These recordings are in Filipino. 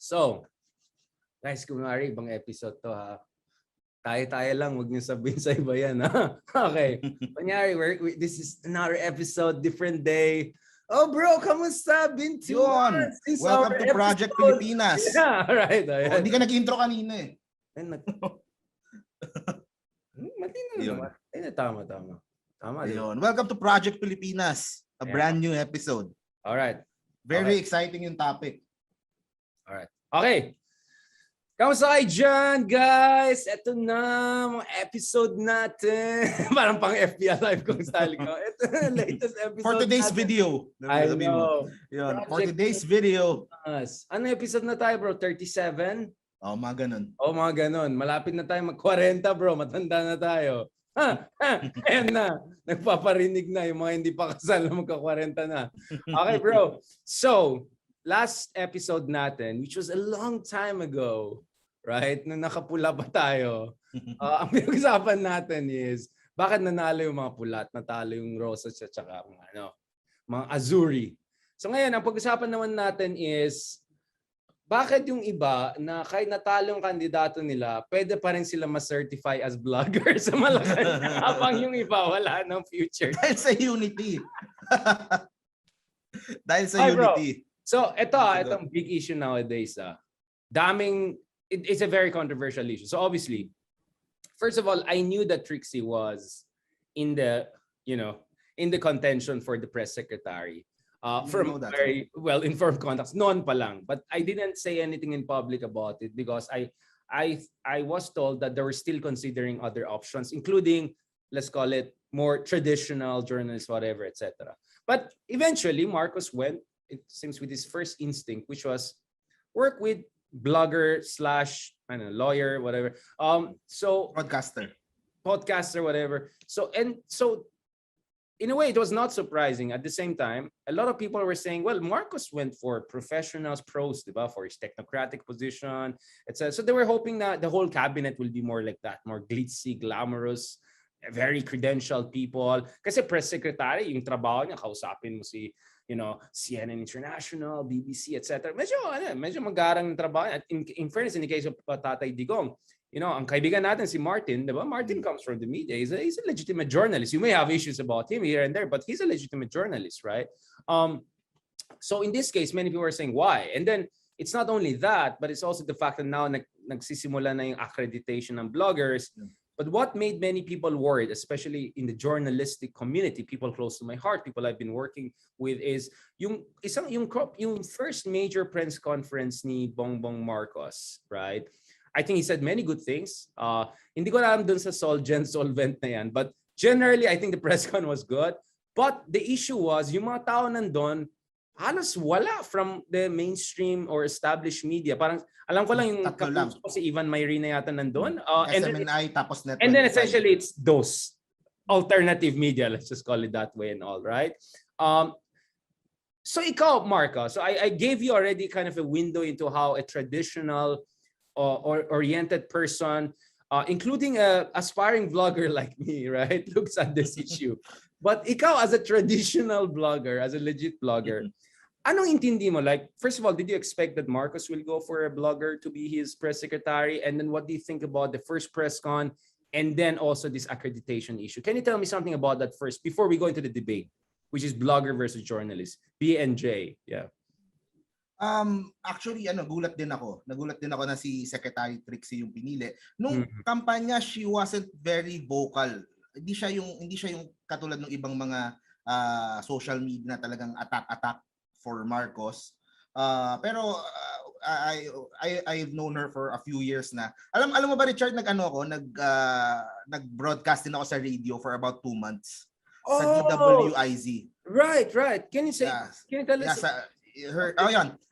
So, guys, kunwari, ibang episode to ha. Tayo-tayo lang, huwag niyo sabihin sa iba yan ha. Okay. Kunyari, this is another episode, different day. Oh bro, kamusta? Been 2 months since Welcome our to Project episode. Pilipinas. Yeah, right. Ayan. Hindi ka nag-intro kanina eh. Matino naman. Tama. Tama. Ayun. Welcome to Project Pilipinas. A brand new episode. Alright. Very exciting yung topic. Alright. Okay. Kamusta kayo dyan, guys? Ito na, mga episode natin. Parang pang FBI Live kung style ko. Ito na, latest episode For today's natin. video. I know. Yun. For today's video. Ano episode na tayo, bro? 37? Mga ganun. Mga ganun. Malapit na tayo mag-40, bro. Matanda na tayo. Ayan na. Nagpaparinig na yung mga hindi pa kasal na magka-40 na. Okay, bro. So, last episode natin, which was a long time ago, right? Nung nakapula pa tayo, ang pinag-usapan natin is bakit nanalo yung mga pula at natalo yung rosas at saka mga azuri. So ngayon, ang pag-usapan naman natin is bakit yung iba na kahit natalo yung kandidato nila, pwede pa rin sila ma-certify as vloggers sa Malacanang habang yung iba wala ng future. Dahil sa unity. Dahil sa unity. Bro. So, itong big issue nowadays. It's a very controversial issue. So, obviously, first of all, I knew that Trixie was in the contention for the press secretary from very well-informed contacts. Noon pa lang. But I didn't say anything in public about it because I was told that they were still considering other options, including, let's call it, more traditional journalists, whatever, etc. But eventually, Marcos went, it seems, with his first instinct, which was work with blogger / lawyer, whatever. So podcaster, whatever. So in a way, it was not surprising. At the same time, a lot of people were saying, well, Marcos went for professionals, pros, diba, for his technocratic position, etc. So they were hoping that the whole cabinet will be more like that, more glitzy, glamorous, very credentialed people. Kasi press secretary, yung trabaho niya, kausapin mo si CNN International, BBC, etc. Medyo magarang trabaho. At in fairness, in the case of Tatay Digong, ang kaibigan natin si Martin, diba? Martin comes from the media. He's a legitimate journalist. You may have issues about him here and there, but he's a legitimate journalist, right? So in this case, many people are saying, why? And then it's not only that, but it's also the fact that now nagsisimula na yung accreditation ng bloggers. But what made many people worried, especially in the journalistic community, people close to my heart, people I've been working with, is yung first major press conference ni Bongbong Marcos, right? I think he said many good things. Hindi ko alam dun sa solvent na yan, but generally I think the press con was good. But the issue was yung mga tao nandun, halos wala from the mainstream or established media. Parang alam ko lang yung kapuso ko si Ivan Mayrina yata nandun. SMNI tapos Net25. And then essentially it's those alternative media, let's just call it that way and all, right? So ikaw, Marco, so I gave you already kind of a window into how a traditional or oriented person, including a aspiring vlogger like me, right, looks at this issue. But ikaw as a traditional blogger, as a legit blogger, anong intindi mo? Like, first of all, did you expect that Marcos will go for a blogger to be his press secretary? And then what do you think about the first press con and then also this accreditation issue? Can you tell me something about that first before we go into the debate, which is blogger versus journalist, B&J? Yeah. Actually, nagulat din ako na si Secretary Trixie yung pinili. Nung kampanya, she wasn't very vocal. Hindi siya yung katulad ng ibang mga social media na talagang attack for Marcos. Pero I've known her for a few years na. Alam mo ba, Richard, nag-broadcast din ako sa radio for about 2 months sa DWIZ. Right. Can you tell us?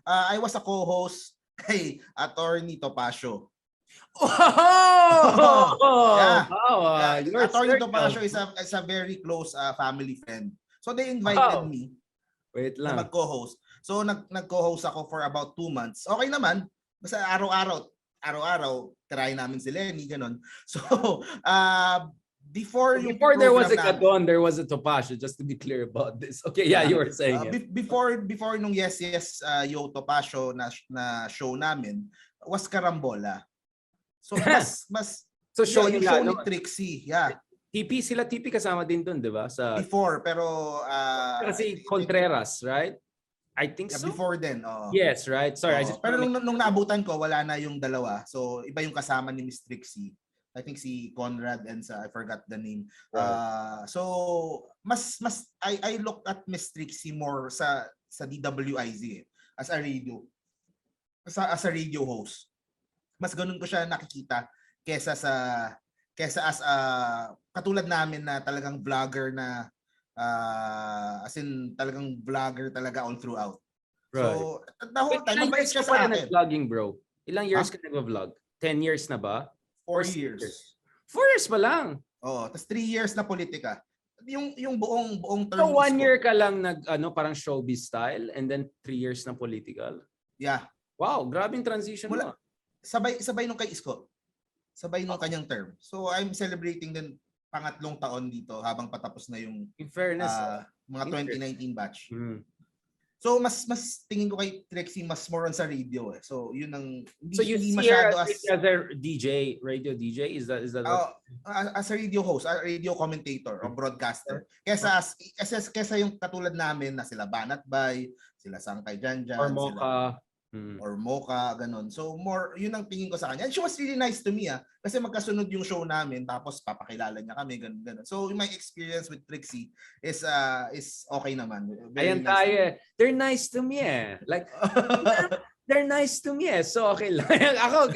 I was a co-host kay Attorney Topacio. Attorney Topacio is a very close family friend. So they invited me na mag-co-host. So nag-co-host ako for about 2 months. Okay naman. Basta araw-araw try namin si Lenny, ganun. So Before yung Before there was a program namin, Gadon, there was a Topacio, just to be clear about this. Okay, yeah, you were saying it. before nung Yes Yes Yo Topacio na show namin was Karambola. So mas So show yung nila, show ni no? Trixie, yeah. TP kasama din doon, di ba? Sa Before, pero kasi Contreras, right? I think yeah, so. before then. Yes, right. Sorry, I just pero nung naabutan ko, wala na yung dalawa. So iba yung kasama ni Miss Trixie. I think si Conrad and I forgot the name. Right. So mas I looked at Miss Trixie more sa DWIZ as a radio host. Mas ganun ko siya nakikita kesa as katulad namin na talagang vlogger na as in talagang vlogger talaga all throughout. Right. So the whole time mabait siya sa akin. Vlogging, bro. Ilang years ka nag-vlog? 10 years na ba? 4 years. 4 years pa lang. Oo, tapos 3 years na politika. Yung buong term. So 1 year ka lang parang showbiz style and then 3 years na political. Yeah. Wow, grabing transition mo. Sabay nung kay Isko. Sabay nung kanyang term. So I'm celebrating din pangatlong taon dito habang patapos na yung in fairness, mga 2019 batch. So mas tingin ko kay Trixie mas more on sa radio eh. So yun ang so you hindi see her masyado as a DJ, radio DJ, is that as a radio host, a radio commentator or broadcaster. Kesa yung katulad namin na sila Banat Bay, sila Sangkay Janjan, or Mocha. Or Mocha, ganun. So more, yun ang tingin ko sa kanya. And she was really nice to me kasi magkasunod yung show namin tapos papakilala niya kami, ganun. So my experience with Trixie is okay naman. Ayan nice tayo. They're nice to me Like, they're nice to me So okay lang. Ako,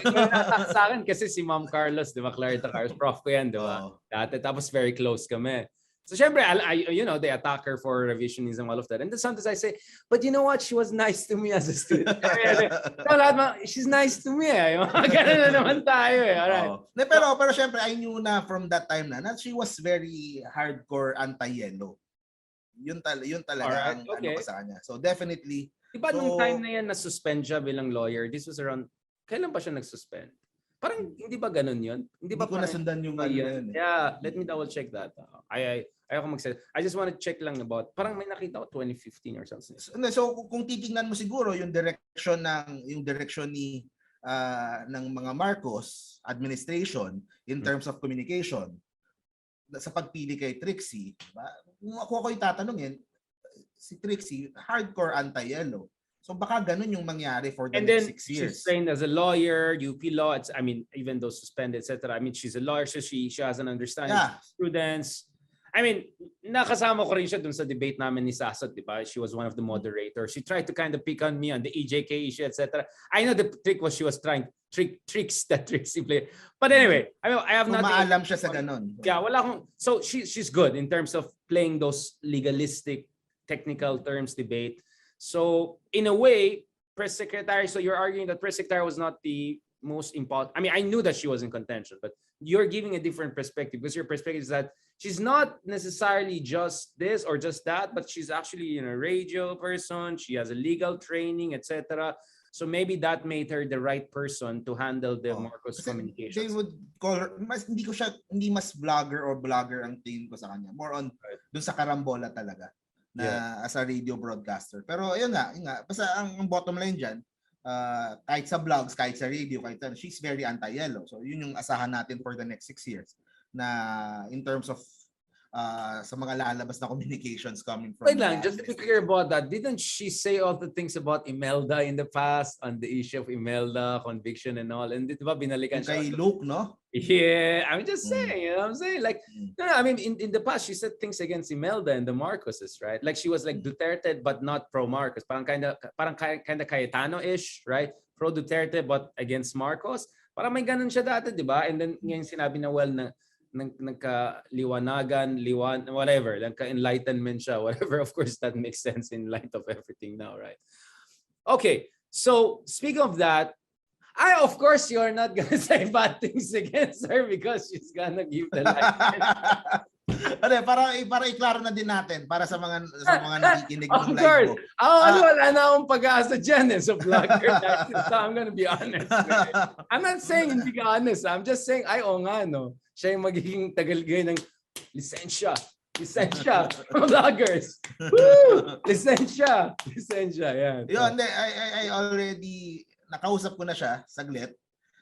sa akin kasi si Ma'am Carlos, di ba? Clarita Carlos, prof ko yan, di ba? Dati, tapos very close kami. So, syempre, they attack her for revisionism, all of that. And then sometimes I say, but you know what? She was nice to me as a student. She's nice to me. Ganun na naman tayo Alright. Pero syempre, I knew na from that time na she was very hardcore anti-yellow. Yun talaga ang ano ko sa kanya. So, definitely. Diba nung time na yan na-suspend siya bilang lawyer, this was around, kailan pa siya nag-suspend? Parang hindi ba ganun yun? Hindi ko nasundan yung yun. Yeah, let me double check that. Ayoko magsabi. I just want to check lang about, parang may nakita ko 2015 or something. So kung titingnan mo siguro yung direction ni ng mga Marcos administration in terms of communication sa pagpili kay Trixie, diba? Kung ako tatanungin, si Trixie hardcore anti-yellow. So baka ganun yung mangyari for the next 6 years. She's trained as a lawyer, UP law. Even though suspended, etc. she's a lawyer, so she has an understanding of students. Nakasama ko rin siya dun sa debate namin ni Sasot, di ba? She was one of the moderators. She tried to kind of pick on me on the EJK issue, etc. I know the trick was she was trying tricks that Trixie played. But anyway, I have nothing. Maalam siya sa ganun. Yeah, wala akong. So she's good in terms of playing those legalistic, technical terms debate. So in a way, press secretary. So you're arguing that press secretary was not the most important. I knew that she was in contention, but you're giving a different perspective because your perspective is that she's not necessarily just this or just that, but she's actually a radio person. She has a legal training, etc. So maybe that made her the right person to handle the Marcos communications. They would call her, hindi mas vlogger or blogger ang tingin ko sa kanya. More on dun sa karambola talaga na as a radio broadcaster. Pero ayun nga, basta ang bottom line dyan, kahit sa vlogs, kahit sa radio, she's very anti-yellow. So yun yung asahan natin for the next 6 years na in terms of sa mga lalabas na communications coming from. Wait lang, just to be clear about that, didn't she say all the things about Imelda in the past on the issue of Imelda, conviction and all? And di ba binalikan siya? Kay Luke, no? Yeah, I'm just saying, you know what I'm saying? Like, in the past, she said things against Imelda and the Marcoses, right? Like she was like Duterte but not pro-Marcos. Parang kind of Cayetano-ish, right? Pro-Duterte but against Marcos. Parang may ganun siya dati, di ba? And then ngayon sinabi na nagka-liwanagan, whatever, nagka-enlightenment siya, whatever. Of course, that makes sense in light of everything now, right? Okay, so speaking of that, of course, you're not gonna say bad things against her because she's gonna give the light. para iklaro na din natin para sa mga nakikinig ng live course. mo. Wala na akong pag-asa dyan sa vlogger. So I'm gonna be honest. I'm not saying hindi ka honest. I'm just saying, oo nga, no? Siya yung magiging tagalgay ng lisensya. Lisensya. Vloggers. Woo! Lisensya. Lisensya. Yan. Yun, I already, nakausap ko na siya, saglit.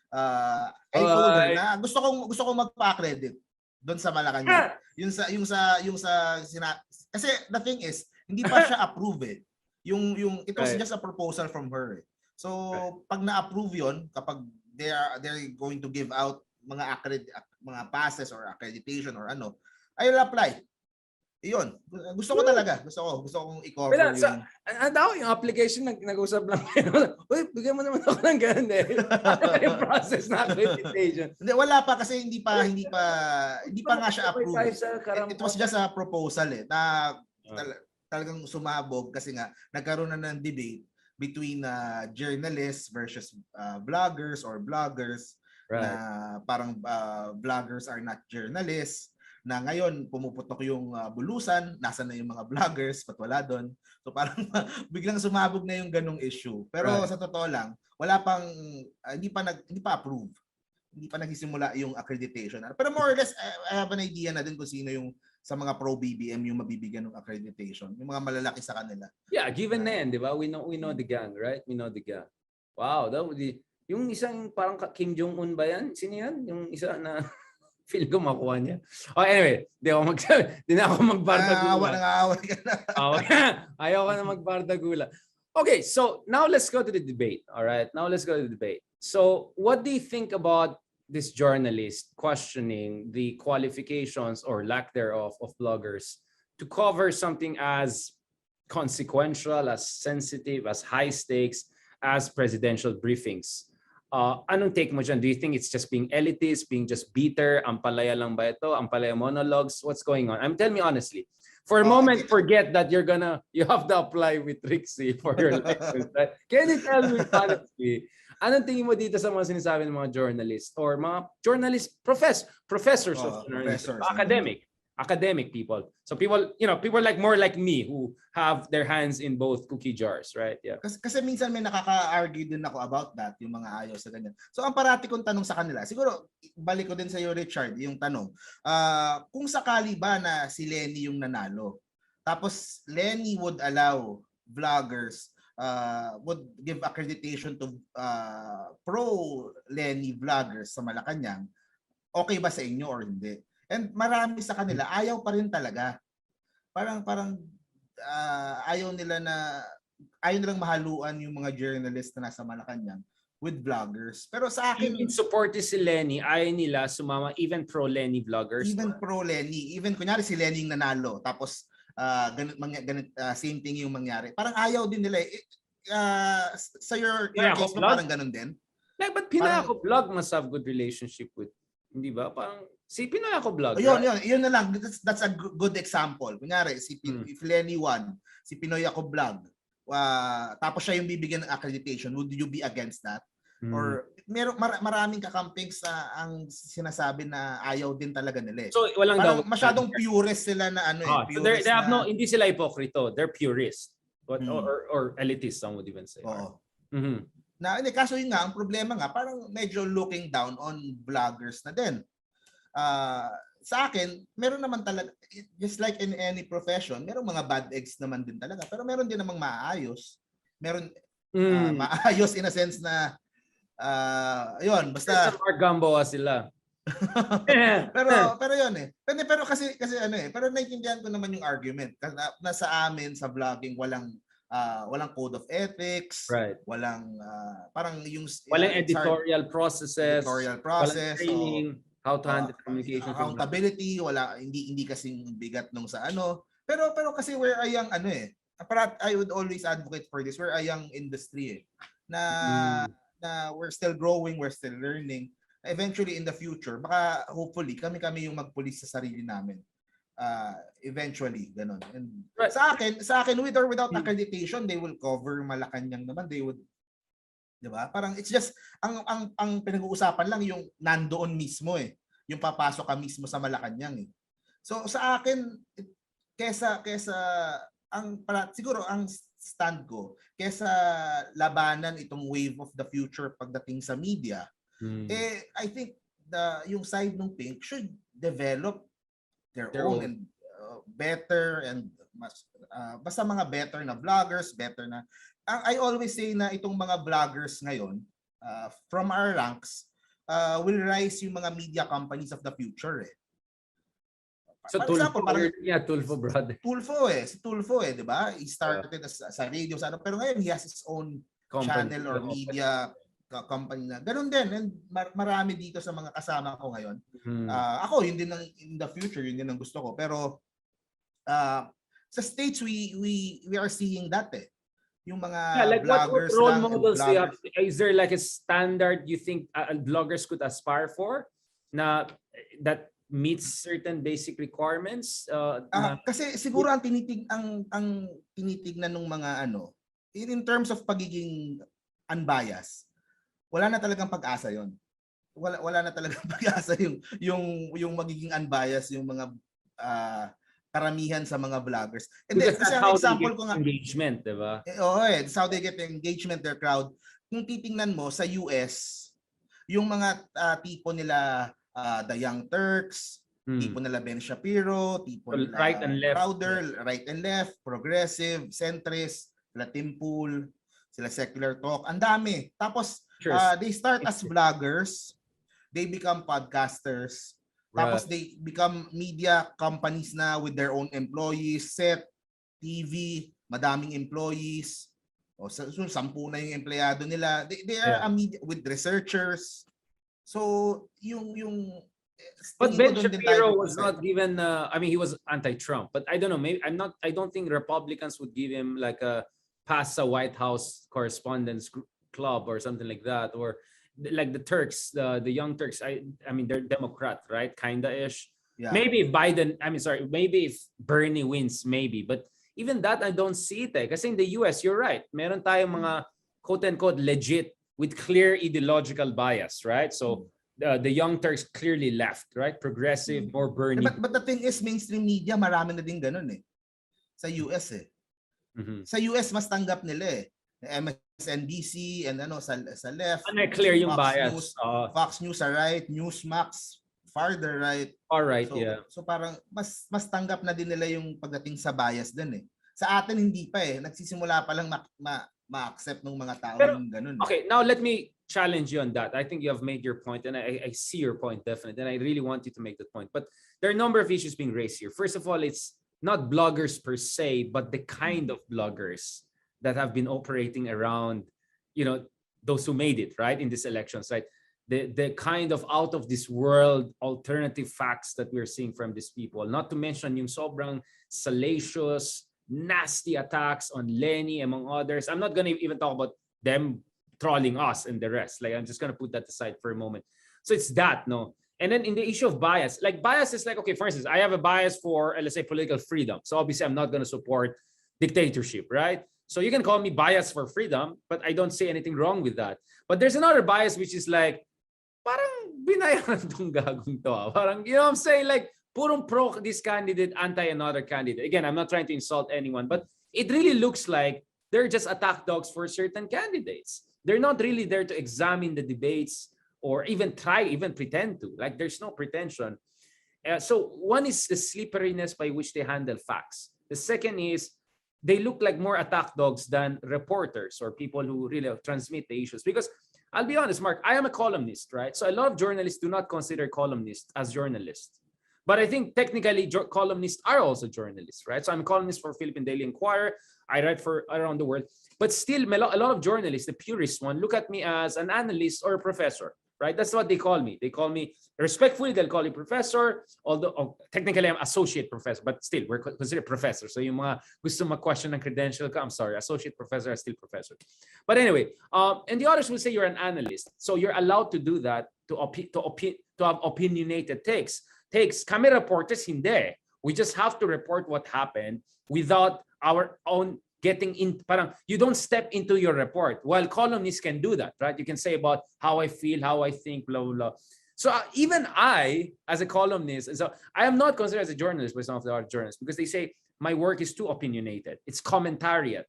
I told her na gusto kong magpa-credit doon sa Malacanang. Kasi the thing is, hindi pa siya approve eh. It was just a proposal from her. So, pag na-approve 'yon, kapag they're going to give out mga passes or accreditation or ano, I'll apply. Iyon. Gusto ko talaga. Gusto kong i-cover yung... yung application, nag-usap lang kayo. Uy, bigyan mo naman ako ng ganun eh. Ano yung process na accreditation? Hindi, wala pa kasi hindi pa nga siya approved. It was just a proposal eh. Na talagang sumabog kasi nga nagkaroon na ng debate between journalists versus vloggers or bloggers. Right. Na parang vloggers are not journalists. Na ngayon pumuputok yung bulusan, nasa na yung mga vloggers, pat wala doon. So parang biglang sumabog na yung ganung issue. Pero sa totoo lang, wala pang hindi pa approve. Hindi pa nagsisimula yung accreditation. Pero more or less I have an idea na din kung sino yung sa mga pro BBM yung mabibigyan ng accreditation, yung mga malalaki sa kanila. Yeah, given na yan, di ba? We know the gang, right? We know the gang. Wow, that would be yung isang parang Kim Jong-un ba yan? Sino yan? Yung isa na feel ko makuha niya. Anyway, di na ako magbardagula. Ayaw ka na magbardagula. Okay, so now let's go to the debate. All right, now let's go to the debate. So what do you think about this journalist questioning the qualifications or lack thereof of bloggers to cover something as consequential, as sensitive, as high stakes as presidential briefings? Anong take mo dyan? Do you think it's just being elitist, being just bitter? Ampalaya lang ba ito? Ampalaya monologues? What's going on? Tell me honestly. For a moment, forget that you have to apply with Trixie for your license. Right? Can you tell me honestly, anong tingin mo dito sa mga sinasabi ng mga journalists or mga journalists, professors of journalism, academic people. So people like more like me who have their hands in both cookie jars, right? Yeah. Kasi minsan may nakaka-argue din ako about that, yung mga ayaw sa ganyan. So ang parati kong tanong sa kanila, siguro balik ko din sa iyo Richard, yung tanong. Kung sakali ba na si Lenny yung nanalo, tapos Lenny would allow vloggers would give accreditation to pro Lenny vloggers sa Malacanang, okay ba sa inyo or hindi? And marami sa kanila ayaw pa rin talaga. Parang ayaw nilang mahaluan yung mga journalist na nasa Malacanang with vloggers. Pero sa akin, even supportive si Lenny, ayaw nila sumama even pro Lenny vloggers. Even pro Lenny, even kunyari si Lenny yung nanalo tapos ganit same thing yung mangyari. Parang ayaw din nila sa your case pa parang ganun din. Like, but Pinoy Ako Vlog must have good relationship with, hindi ba? Parang si Pinoy Ako Vlog. Yun na lang. That's a good example. Kunyari, if Lenny won, si Pinoy Ako Vlog, tapos siya yung bibigyan ng accreditation, would you be against that? Or maraming kakamping sa ang sinasabi na ayaw din talaga nila. So walang daw masyadong purist sila na so they have hindi sila hipokrito. They're purist. Or elitist, some would even say. Oo. Kaso yun nga, ang problema nga, parang medyo looking down on vloggers na din. Sa akin, meron naman talaga, just like in any profession, meron mga bad eggs naman din talaga. Pero meron din namang maayos. Meron maayos in a sense na, yun, basta... Mark Gamboa sila. pero yun eh. Pero kasi pero naiintindihan ko naman yung argument. Kasi nasa amin, sa vlogging, walang code of ethics, right? Walang parang yung walang editorial process, walang training, how to handle communication, accountability, hindi kasing bigat nung sa ano. Pero kasi we're a young I would always advocate for this. We're a young industry na we're still growing, we're still learning. Eventually in the future, baka hopefully kami yung magpulis sa sarili namin. Eventually ganun. And right. sa akin with or without accreditation, they will cover Malacanang naman. They would, 'di ba? Parang it's just ang pinag-uusapan lang yung nandoon mismo yung papasok ka mismo sa Malacanang . So sa akin, kesa siguro ang stand ko, kesa labanan itong wave of the future pagdating sa media, I think yung side ng Pink should develop their own and better and basta mga better na vloggers, better na I always say na itong mga vloggers ngayon from our ranks will rise yung mga media companies of the future. So for example, parang Tulfo brother. Si Tulfo 'di ba? He started sa radio pero ngayon he has his own channel or media company na. Ganun din, and marami dito sa mga kasama ko ngayon. Ako yun din in the future, yun din ang gusto ko. Pero sa States we are seeing that yung mga like vloggers what role models do you have? Is there like a standard you think vloggers could aspire for na that meets certain basic requirements? Kasi siguro ang tinitignan ng mga in terms of pagiging unbiased, wala na talagang pag-asa yon. Wala na talagang pag-asa yung magiging unbiased yung mga karamihan sa mga vloggers. And then, kasi ang example ko nga engagement, 'di ba? It's how they get the engagement, their crowd. Kung titingnan mo sa US, yung mga tipo nila the Young Turks, tipo nila Ben Shapiro, tipo nila right and left, Crowder, right and left, progressive, centrist, sila Tim Pool, sila Secular Talk, ang dami. Tapos they start as vloggers, they become podcasters, tapos they become media companies na with their own employees, set, TV, madaming employees. O 10 na yung empleyado nila. They are a media with researchers. So but Ben Shapiro was not given he was anti-Trump, but I don't know, maybe I don't think Republicans would give him like a pass a White House correspondence club or something like that, or like the Turks, the Young Turks. I mean they're Democrat, right? Kinda ish. Yeah. Maybe if maybe if Bernie wins, maybe, but even that I don't see it. Kasi in the US, you're right. Meron tayong mga quote-unquote legit with clear ideological bias, right? So the Young Turks clearly left, right? Progressive, more Bernie. But the thing is, mainstream media, marami na din ganun sa US Sa US, mas tanggap nila MSNBC and sa left. Ano clear yung Fox bias? News, Fox News sa right, Newsmax, farther right. All right, yeah. So parang mas tanggap na din nila yung pagdating sa bias din Sa atin hindi pa nagsisimula pa lang ma-accept ng mga tao yung ganun. Okay, now let me challenge you on that. I think you have made your point, and I see your point definitely, and I really want you to make that point. But there are a number of issues being raised here. First of all, it's not bloggers per se, but the kind of bloggers that have been operating around, those who made it, right, in these elections, right? The kind of out of this world alternative facts that we're seeing from these people, not to mention yung sobrang salacious, nasty attacks on Lenny, among others. I'm not going to even talk about them trolling us and the rest. Like, I'm just going to put that aside for a moment. So it's that, no? And then in the issue of bias, like bias is like, okay, for instance, I have a bias for, let's say, political freedom. So obviously I'm not going to support dictatorship, right? So you can call me biased for freedom, but I don't say anything wrong with that. But there's another bias, which is like, parang binayaran tong gagong to. Parang, you know what I'm saying? Like, purong pro this candidate, anti another candidate. Again, I'm not trying to insult anyone, but it really looks like they're just attack dogs for certain candidates. They're not really there to examine the debates or even pretend to. Like, there's no pretension. So one is the slipperiness by which they handle facts. The second is they look like more attack dogs than reporters or people who really transmit the issues. Because I'll be honest, Mark, I am a columnist, right? So a lot of journalists do not consider columnists as journalists. But I think technically columnists are also journalists, right? So I'm a columnist for Philippine Daily Inquirer. I write for around the world. But still, a lot of journalists, the purist one, look at me as an analyst or a professor, right? That's what they call me. They call me, respectfully, they'll call me professor, although technically I'm associate professor, but still, we're considered professor. So yung mga gusto mag-question ng credential ka, I'm sorry, associate professor, I'm still professor. But anyway, and the others will say you're an analyst. So you're allowed to do that, to have opinionated takes. Kami reporters, hindi. We just have to report what happened without our own getting in. Parang you don't step into your report. While columnists can do that, right? You can say about how I feel, how I think, blah, blah, blah. So even I, as a columnist, so I am not considered as a journalist by some of the other journalists because they say my work is too opinionated. It's commentariat.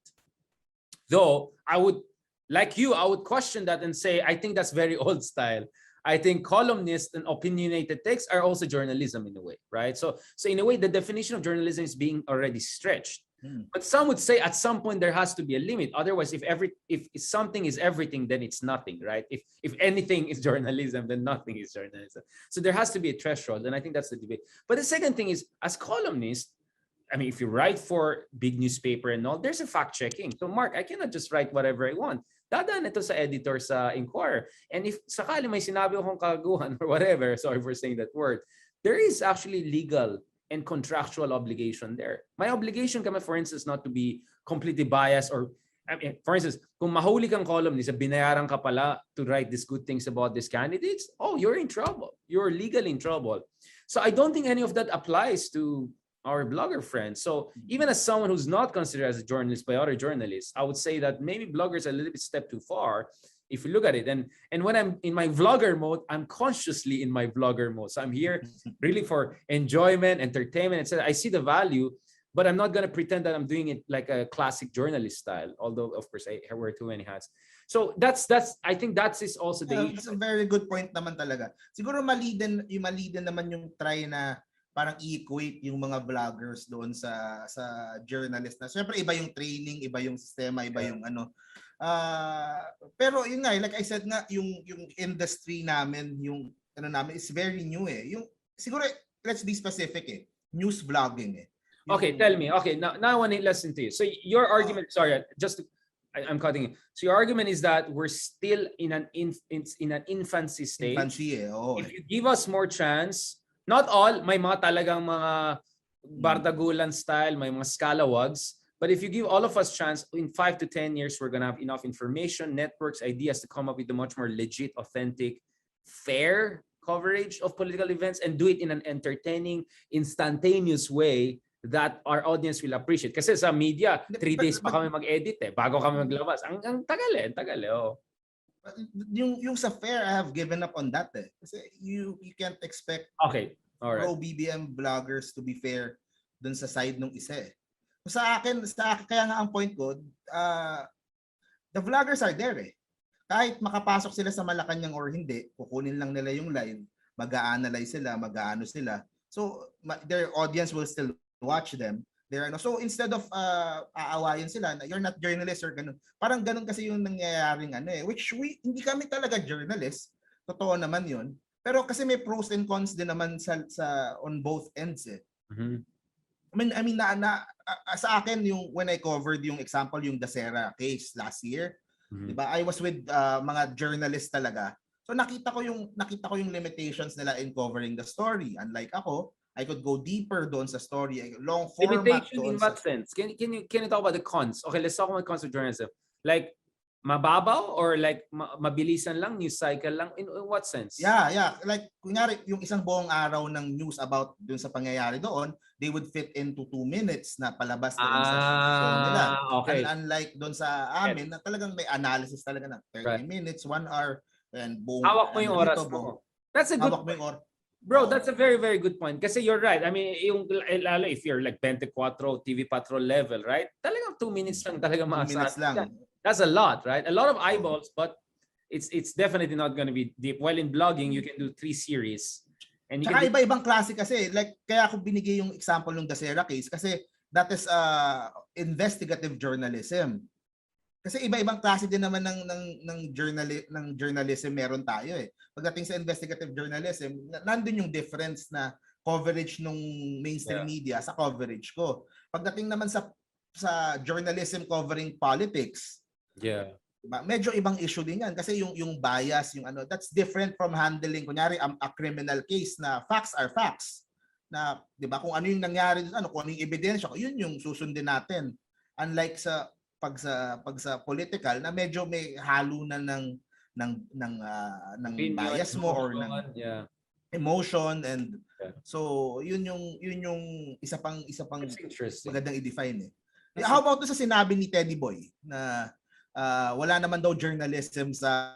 Though I would, like you, I would question that and say, I think that's very old style. I think columnists and opinionated texts are also journalism in a way, right? So in a way, the definition of journalism is being already stretched. But some would say at some point there has to be a limit. Otherwise, if something is everything, then it's nothing, right? If anything is journalism, then nothing is journalism. So there has to be a threshold, and I think that's the debate. But the second thing is, as columnists, I mean, if you write for big newspaper and all, there's a fact checking. So Mark, I cannot just write whatever I want. Dadaan ito sa editor sa Inquirer. And if sakali may sinabi akong kagaguhan or whatever, sorry for saying that word, there is actually legal and contractual obligation there. My obligation kami, for instance, not to be completely biased or, I mean, for instance, kung mahuli kang columnist, binayaran ka pala to write these good things about these candidates, oh, you're in trouble. You're legally in trouble. So I don't think any of that applies to our blogger friends. So even as someone who's not considered as a journalist by other journalists, I would say that maybe bloggers are a little bit step too far if you look at it. And when I'm in my vlogger mode, I'm consciously in my vlogger mode. So I'm here really for enjoyment, entertainment, etc. I see the value, but I'm not going to pretend that I'm doing it like a classic journalist style. Although, of course, I wear too many hats. So that's I think that is also the issue. It's a very good point naman talaga. Siguro mali din naman yung try na parang i-equate yung mga vloggers doon sa journalist na. Siyempre iba yung training, iba yung sistema, iba yung ano. Pero yun nga, like I said nga, yung industry namin, yung ano namin is very new eh. Yung siguro let's be specific eh. News vlogging eh. Okay, tell me. Okay, now I want to listen to you. So your argument, sorry, I'm cutting you. So your argument is that we're still in an infancy stage. Infancy eh. Oh. If you give us more chance, not all, may mga talagang mga bardagulan style, may mga scalawags. But if you give all of us chance, in 5 to 10 years, we're going to have enough information, networks, ideas to come up with a much more legit, authentic, fair coverage of political events and do it in an entertaining, instantaneous way that our audience will appreciate. Kasi sa media, 3 days pa kami mag-edit eh, bago kami maglabas. Ang tagal eh. Oh. Yung sa fair, I have given up on that eh. Kasi you can't expect pro BBM bloggers to be fair dun sa side nung isa eh. Sa akin, kaya nga ang point ko, the vloggers are there eh. Kahit makapasok sila sa Malacanang or hindi, kukunin lang nila yung line, mag-a-analyze sila, mag-aano sila. So their audience will still watch them. So instead of aawayin sila na you're not journalist or ganun. Parang ganun kasi yung nangyayaring ano eh. Which hindi kami talaga journalist. Totoo naman yun. Pero kasi may pros and cons din naman sa on both ends eh. I mean sa akin yung when I covered yung example yung Dasera case last year, 'di ba? I was with mga journalists talaga. So nakita ko yung limitations nila in covering the story. Unlike ako, I could go deeper doon sa story, long format. Limitation in what sense? Can you talk about the cons? Okay, let's talk about cons of journalism. Like mababaw or like mabilisan lang, news cycle lang? In what sense? Yeah. Like kunyari yung isang buong araw ng news about dun sa pangyayari doon, they would fit into 2 minutes na palabas doon sa show nila. Okay. And unlike doon sa amin na talagang may analysis talaga na 30 minutes, 1 hour and buong hawak mo yung oras mo. That's a good point. Bro, that's a very, very good point. Kasi you're right. I mean, lalo if you're like 24 TV Patrol level, right? Talagang 2 minutes lang talaga maasahan. 2 minutes lang. That's a lot, right? A lot of eyeballs, but it's definitely not going to be deep. While in blogging, you can do 3 series. And Tsaka iba-ibang klase kasi. Like, kaya ako binigay yung example ng Dasera case kasi that is investigative journalism. Kasi iba-ibang klase din naman ng journalism meron tayo eh. Pagdating sa investigative journalism, nandun yung difference na coverage ng mainstream media sa coverage ko. Pagdating naman sa journalism covering politics, diba? Medyo ibang issue din yan kasi yung bias, yung ano, that's different from handling kunyari a criminal case na facts are facts. Na 'di ba kung ano yung nangyari, kung ano yung ebidensya, yun yung susundin natin. Unlike sa pag sa political na medyo may halo na ng bias mo or ng emotion and so yun yung isa pang magandang i-define eh. How about sa sinabi ni Teddy Boy na wala naman daw journalism sa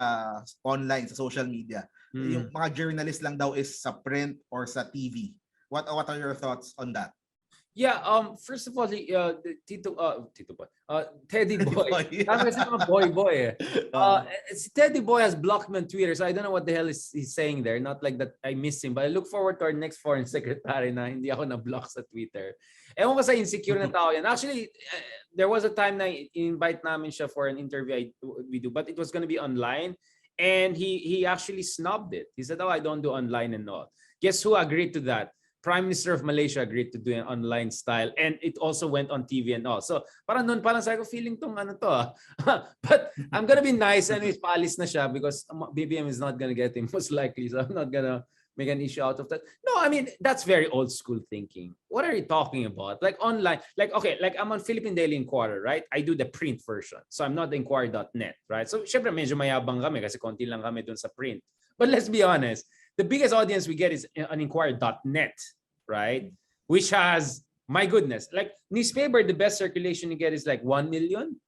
online, sa social media. Yung mga journalist lang daw is sa print or sa TV. What are your thoughts on that? Yeah, first of all, Tito Boy, Teddy Boy. Tama kasi mga boy eh. Si Teddy Boy has blocked me on Twitter, so I don't know what the hell he's saying there. Not like that I miss him, but I look forward to our next foreign secretary na hindi ako na-block sa Twitter. Ewan ko sa insecure na tao yan. Actually, there was a time na invite namin siya for an interview we do, but it was gonna be online, and he actually snubbed it. He said, "Oh, I don't do online and all." Guess who agreed to that? Prime Minister of Malaysia agreed to do an online style, and it also went on TV and all. So parang noon parang sabi ko, feeling tong ano to But I'm gonna be nice, anyways, paalis na siya because BBM is not gonna get him most likely, so I'm not gonna make an issue out of that. No, I mean, that's very old school thinking. What are you talking about? Like online, like okay, like I'm on Philippine Daily Inquirer, right? I do the print version, so I'm not the inquirer.net, right? So syempre medyo mayabang kami kasi konti lang kami dun sa print. But let's be honest, the biggest audience we get is on inquirer.net, right? Which has, my goodness, like newspaper, the best circulation you get is like 1 million.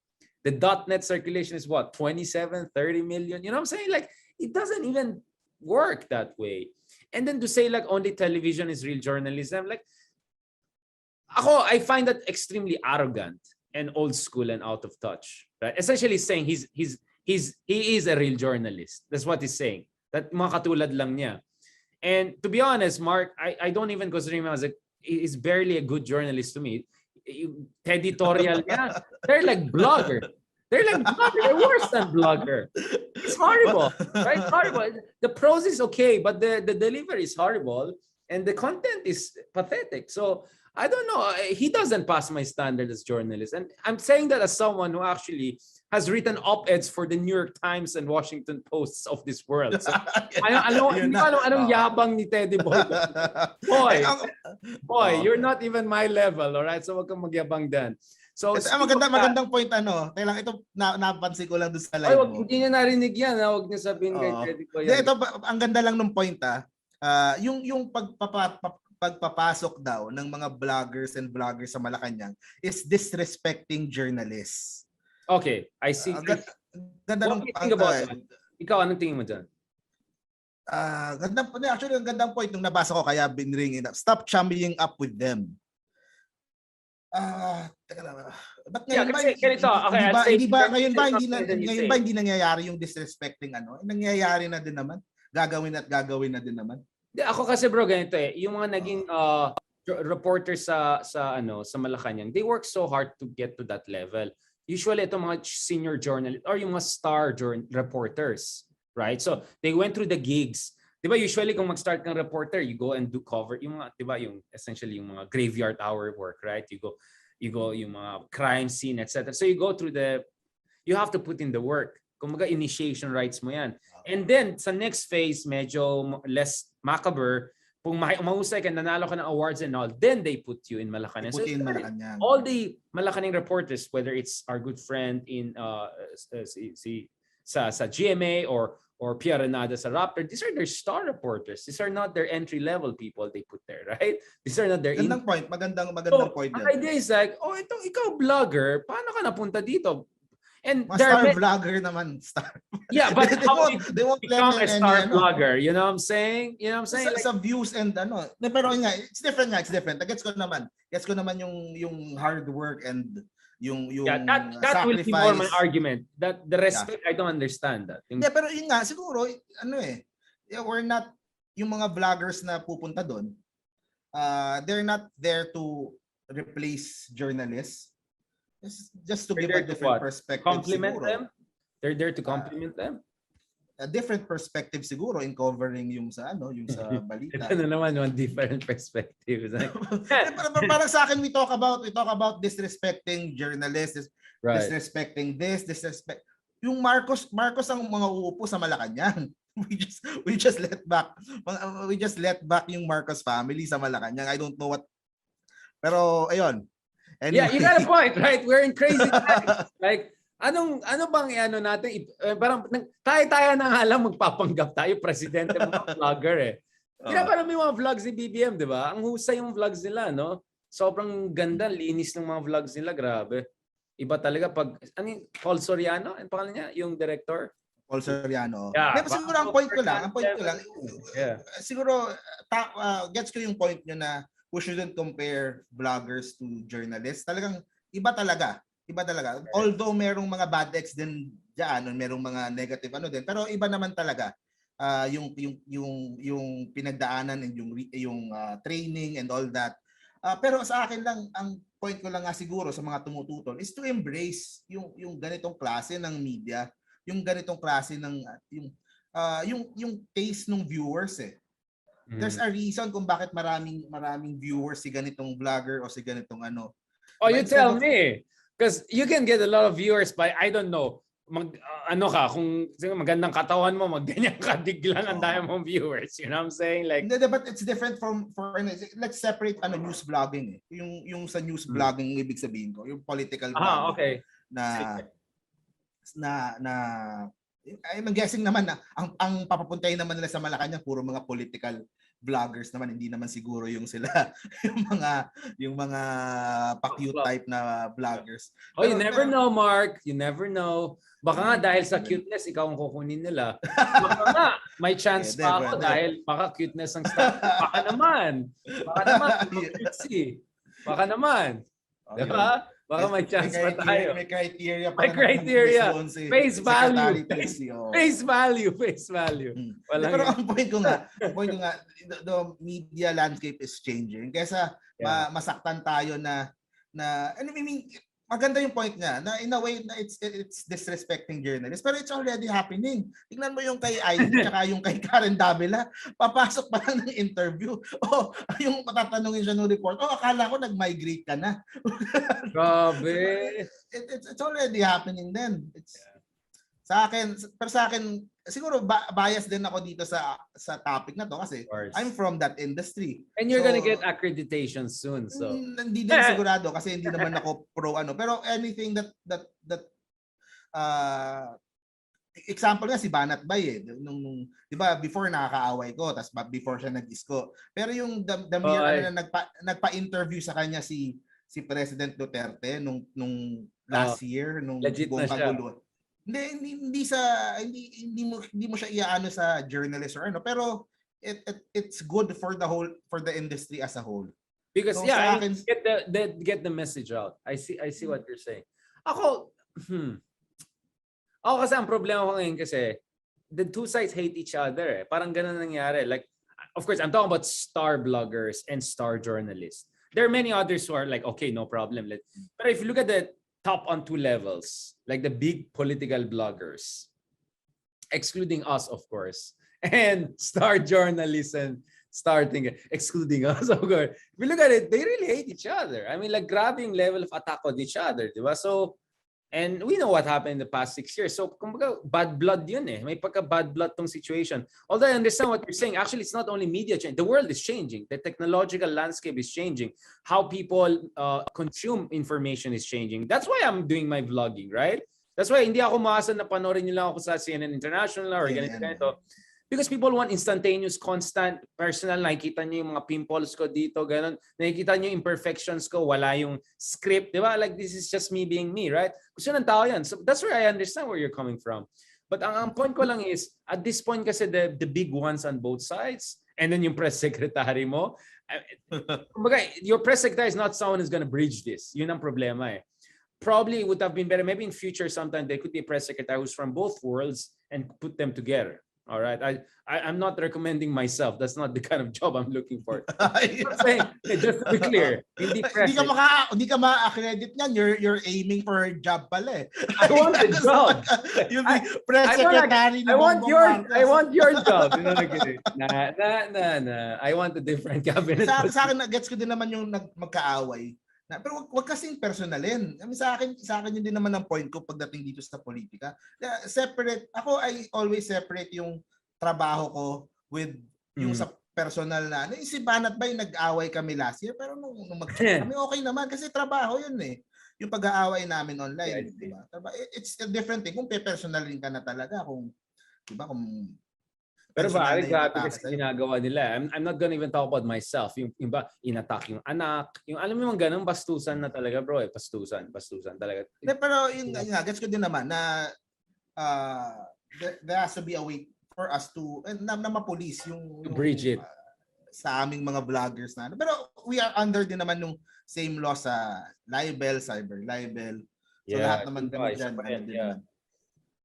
The .net circulation is what, 27, 30 million? You know what I'm saying? Like, it doesn't even work that way. And then to say like only television is real journalism, like, I find that extremely arrogant and old school and out of touch, right? Essentially saying he is a real journalist. That's what he's saying. That mga katulad lang niya. And to be honest, Mark, I don't even consider him as he's barely a good journalist to me. Editorial niya, they're like blogger. They're like blogger. They're worse than blogger. It's horrible, right? Horrible. The prose is okay, but the delivery is horrible, and the content is pathetic. So I don't know. He doesn't pass my standard as journalist, and I'm saying that as someone who actually has written op-eds for the New York Times and Washington Posts of this world. So, anong yabang ni Teddy Boy. Boy, you're not even my level, all right? So wag kang magyabang din. So magandang point Kailang ito napansin ko lang doon sa live mo. Hindi niya narinig yan, wag niya sabihin kay Teddy Boy. Ito ang ganda lang ng point yung pagpapasok daw ng mga vloggers and vloggers sa Malacanang is disrespecting journalists. Okay, I see. Ganda What do you think about that? Ikaw, anong tingin mo dyan? Actually, ang gandang point nung nabasa ko kaya binringin up. Stop chumming up with them. Teka lang. Ba't ngayon ba hindi nangyayari yung disrespecting Nangyayari na din naman. Gagawin na din naman. Ako kasi bro, ganito yung mga naging reporters sa Malacanang, they work so hard to get to that level. Usually itong mga senior journalists or yung mga star reporters, right? So they went through the gigs. 'Di ba usually kung mag-start kang reporter, you go and do cover yung mga 'di ba yung essentially yung mga graveyard hour work, right? You go yung mga crime scene, etc. So you go through you have to put in the work. Kumaga initiation rights mo 'yan. And then sa next phase medyo less macabre. Kung mahusay ka, nanalo ka ng awards and all, then they put you in Malacanang. So all the Malacanang reporters, whether it's our good friend in sa GMA or Pia Renada sa Raptor, these are their star reporters. These are not their entry-level people they put there, right? These are not their... Magandang point. Ang idea is like, ikaw vlogger, paano ka napunta dito? And star vlogger naman, star. Yeah, but they won't become a star vlogger, you know what I'm saying? You know what I'm saying? Sa views and pero it's different. Gets ko naman yung hard work and yung that will be more my argument. That the respect, I don't understand that. Yeah, pero yun nga siguro we're not yung mga vloggers na pupunta doon. They're not there to replace journalists. Just to give a different perspective. Compliment them? They're there to compliment them? A different perspective siguro in covering yung sa balita. Ito na naman yung different perspective. Parang sa akin we talk about disrespecting journalists, right. Disrespecting disrespect. Yung Marcos ang mga uupo sa Malacanang. We just let back yung Marcos family sa Malacanang. I don't know what. Pero ayun. Anyway. Yeah, you got a point, right? We're in crazy times. Like, ano bang natin? Parang tayo na nga lang magpapanggap tayo, presidente mga vlogger Kinapalam yung mga vlogs ni BBM, di ba? Ang husay yung vlogs nila, no? Sobrang ganda, linis ng mga vlogs nila, grabe. Iba talaga pag, Paul Soriano, ang pangalan niya, yung director? Paul Soriano. Yeah. Siguro ang point ko lang, yeah. siguro gets ko yung point nyo na we shouldn't compare vloggers to journalists. Talagang iba talaga. Although merong mga bad ex din diyan, merong mga negative din, pero iba naman talaga. Yung pinagdaanan and yung training and all that. Pero sa akin lang, ang point ko lang nga siguro sa mga tumututol is to embrace yung ganitong klase ng media, yung ganitong klase ng yung taste ng viewers eh. There's a reason kung bakit maraming viewers si ganitong vlogger o si ganitong ano. Oh, you tell me. Because you can get a lot of viewers by, I don't know, kung magandang katawan mo, magganyan ka, biglang ang dami mong viewers. You know what I'm saying? Like, but it's different let's separate news vlogging eh. Yung sa news vlogging, ibig sabihin ko, yung political vlogging. Okay. I'm guessing naman na ang papapuntahin naman nila sa Malacanang puro mga political vloggers naman, hindi naman siguro yung sila yung mga pa-cute type na vloggers. Oh, you never know, Mark. You never know. Baka nga dahil sa cuteness ikaw ang kukunin nila. Baka nga may chance pa ako dahil baka cuteness ang start. Baka naman. Baka naman. Diba? Baka may chance pa tayo. May criteria pa. May criteria. Face value. Face value. Pero ang point ko nga, the media landscape is changing. Kaysa masaktan tayo na I mean, maganda yung point niya na in a way na it's disrespecting journalists, pero it's already happening. Tingnan mo yung kay Ivy at yung kay Karen Davila, papasok pa lang ng interview. Yung matatanungin siya ng report, akala ko nag-migrate ka na. Grabe. It's already happening then. Sa akin siguro bias din ako dito sa topic na to kasi I'm from that industry. And you're gonna get accreditation soon. So hindi din sigurado kasi hindi naman ako pro pero anything that example nga si Banat Bay nung 'di ba before nakakaaway ko tapos before siya nag-isko. Pero yung the mere na nagpa-interview sa kanya si President Duterte nung last year nung buong kaguluhan. Hindi mo siya iaano sa journalist or pero it's good for the industry as a whole. Because get the message out. I see what you're saying. Ako kasi ang problema ko ngayon kasi the two sides hate each other. Parang ganun nangyari. Like, of course, I'm talking about star bloggers and star journalists. There are many others who are like, okay, no problem. But if you look at the top on two levels, like the big political bloggers, excluding us, of course, and star journalists and excluding us, of course. If you look at it, they really hate each other. I mean, like grabbing level of attack on each other, diba? So, and we know what happened in the past 6 years. So, kumbaga, bad blood yun eh. May pagka-bad blood tong situation. Although I understand what you're saying, actually, it's not only media change. The world is changing. The technological landscape is changing. How people consume information is changing. That's why I'm doing my vlogging, right? That's why hindi ako maasa na panoorin nyo lang ako sa CNN International or ganito. Because people want instantaneous, constant, personal. Nakikita nyo yung mga pimples ko dito, ganun. Nakikita nyo yung imperfections ko, wala yung script, di ba? Like, this is just me being me, right? Gusto ng tao yan. So that's where I understand where you're coming from. But ang point ko lang is, at this point kasi the big ones on both sides, and then yung press secretary mo, your press secretary is not someone who's gonna bridge this. Yun ang problema eh. Probably it would have been better, maybe in future sometime, there could be a press secretary who's from both worlds and put them together. All right, I'm not recommending myself. That's not the kind of job I'm looking for. I'm saying, just to be clear, hindi ka ma-accredit niyan. You're aiming for a job pala eh. I want the job. You'll be press secretary. I want your job. Nah. I want a different cabinet. Sa akin, gets ko din naman yung magkaaway. Pero wag kasing personalin. I mean, sa akin yun din naman ang point ko pagdating dito sa politika. Separate. Ako, I always separate yung trabaho ko with yung sa personal na. Si Banat ba yung nag-away kami last year? Pero nung kami okay naman kasi trabaho yun eh. Yung pag-aaway namin online. Diba? It's a different thing. Kung pe-personalin ka na talaga. Kung, diba, kung Pero personal pare, na yung grabe atake kasi sa'yo. ginagawa nila. I'm not gonna even talk about myself. Yung iba, inattack yung anak. Yung alam mo yung ganun, bastusan na talaga bro. Bastusan talaga. Pero yun nga, gets ko din naman na there has to be a way for us to na mapulis yung Bridge it. sa aming mga vloggers na. Pero we are under din naman yung same law sa libel, cyber libel. So lahat naman kami dyan. Naman.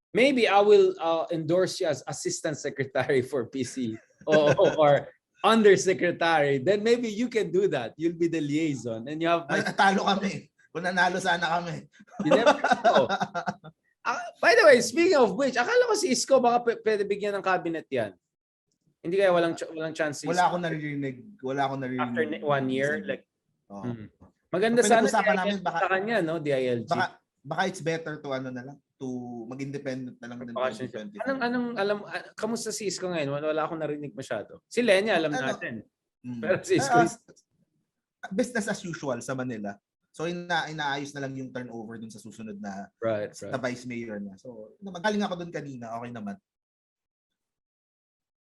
Maybe I will endorse you as assistant secretary for PC or undersecretary. Then maybe you can do that. You'll be the liaison and you have talo kami. Kung nanalo sana kami. You never know. By the way, speaking of which, akala ko si Isko baka pwede bigyan ng cabinet yan. Hindi kaya walang chance. Wala akong naririnig. After 1 year, like, maganda sana namin baka sa kanya, no? DILG. Baka it's better to ano na lang, to mag-independent na lang din. Anong kamusta si Isko ngayon? Wala akong narinig masyado. Si Lenya, alam natin. Pero si Isko, business as usual sa Manila. So inaayos na lang yung turnover dun sa susunod na na vice mayor na. So magaling ako dun kanina, okay naman.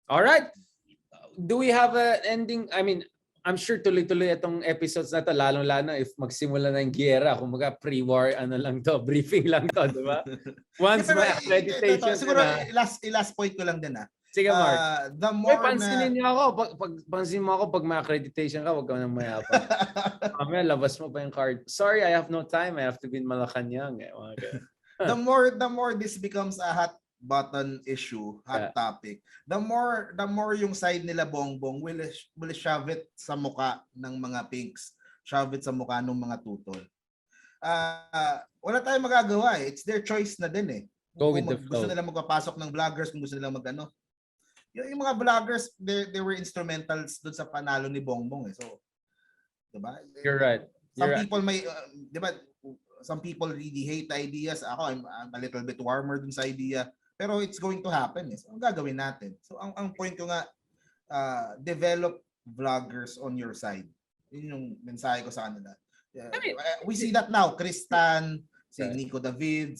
All right. Do we have an ending? I mean, I'm sure tuloy-tuloy itong episodes na to, lalong-lalo if magsimula na yung giyera, kumaga pre-war, briefing lang to, di ba? Once may accreditation siguro, last point ko lang din Sige, Mark. The more pansinin niyo ako. Pansin mo ako pag may accreditation ka, huwag ka nang mayabang. Mamaya, labas mo pa yung card. Sorry, I have no time. I have to be in Malacanang. The more this becomes a hot button issue, hot topic, the more yung side nila Bongbong will shove it sa muka ng mga pinks, shove it sa muka ng mga tutol. Wala tayong magagawa eh. It's their choice na din eh. Go with the flow. Gusto nila magpapasok ng vloggers, kung gusto nila magano. Yung mga vloggers, they were instrumentals doon sa panalo ni Bongbong eh. So, diba? You're right. Some people may, diba, some people really hate ideas. Ako, I'm a little bit warmer dun sa idea. Pero it's going to happen. So, ang gagawin natin? So, ang point ko nga, develop vloggers on your side. Yun yung mensahe ko sa kanila. We see that now. Kristan, si Nico David,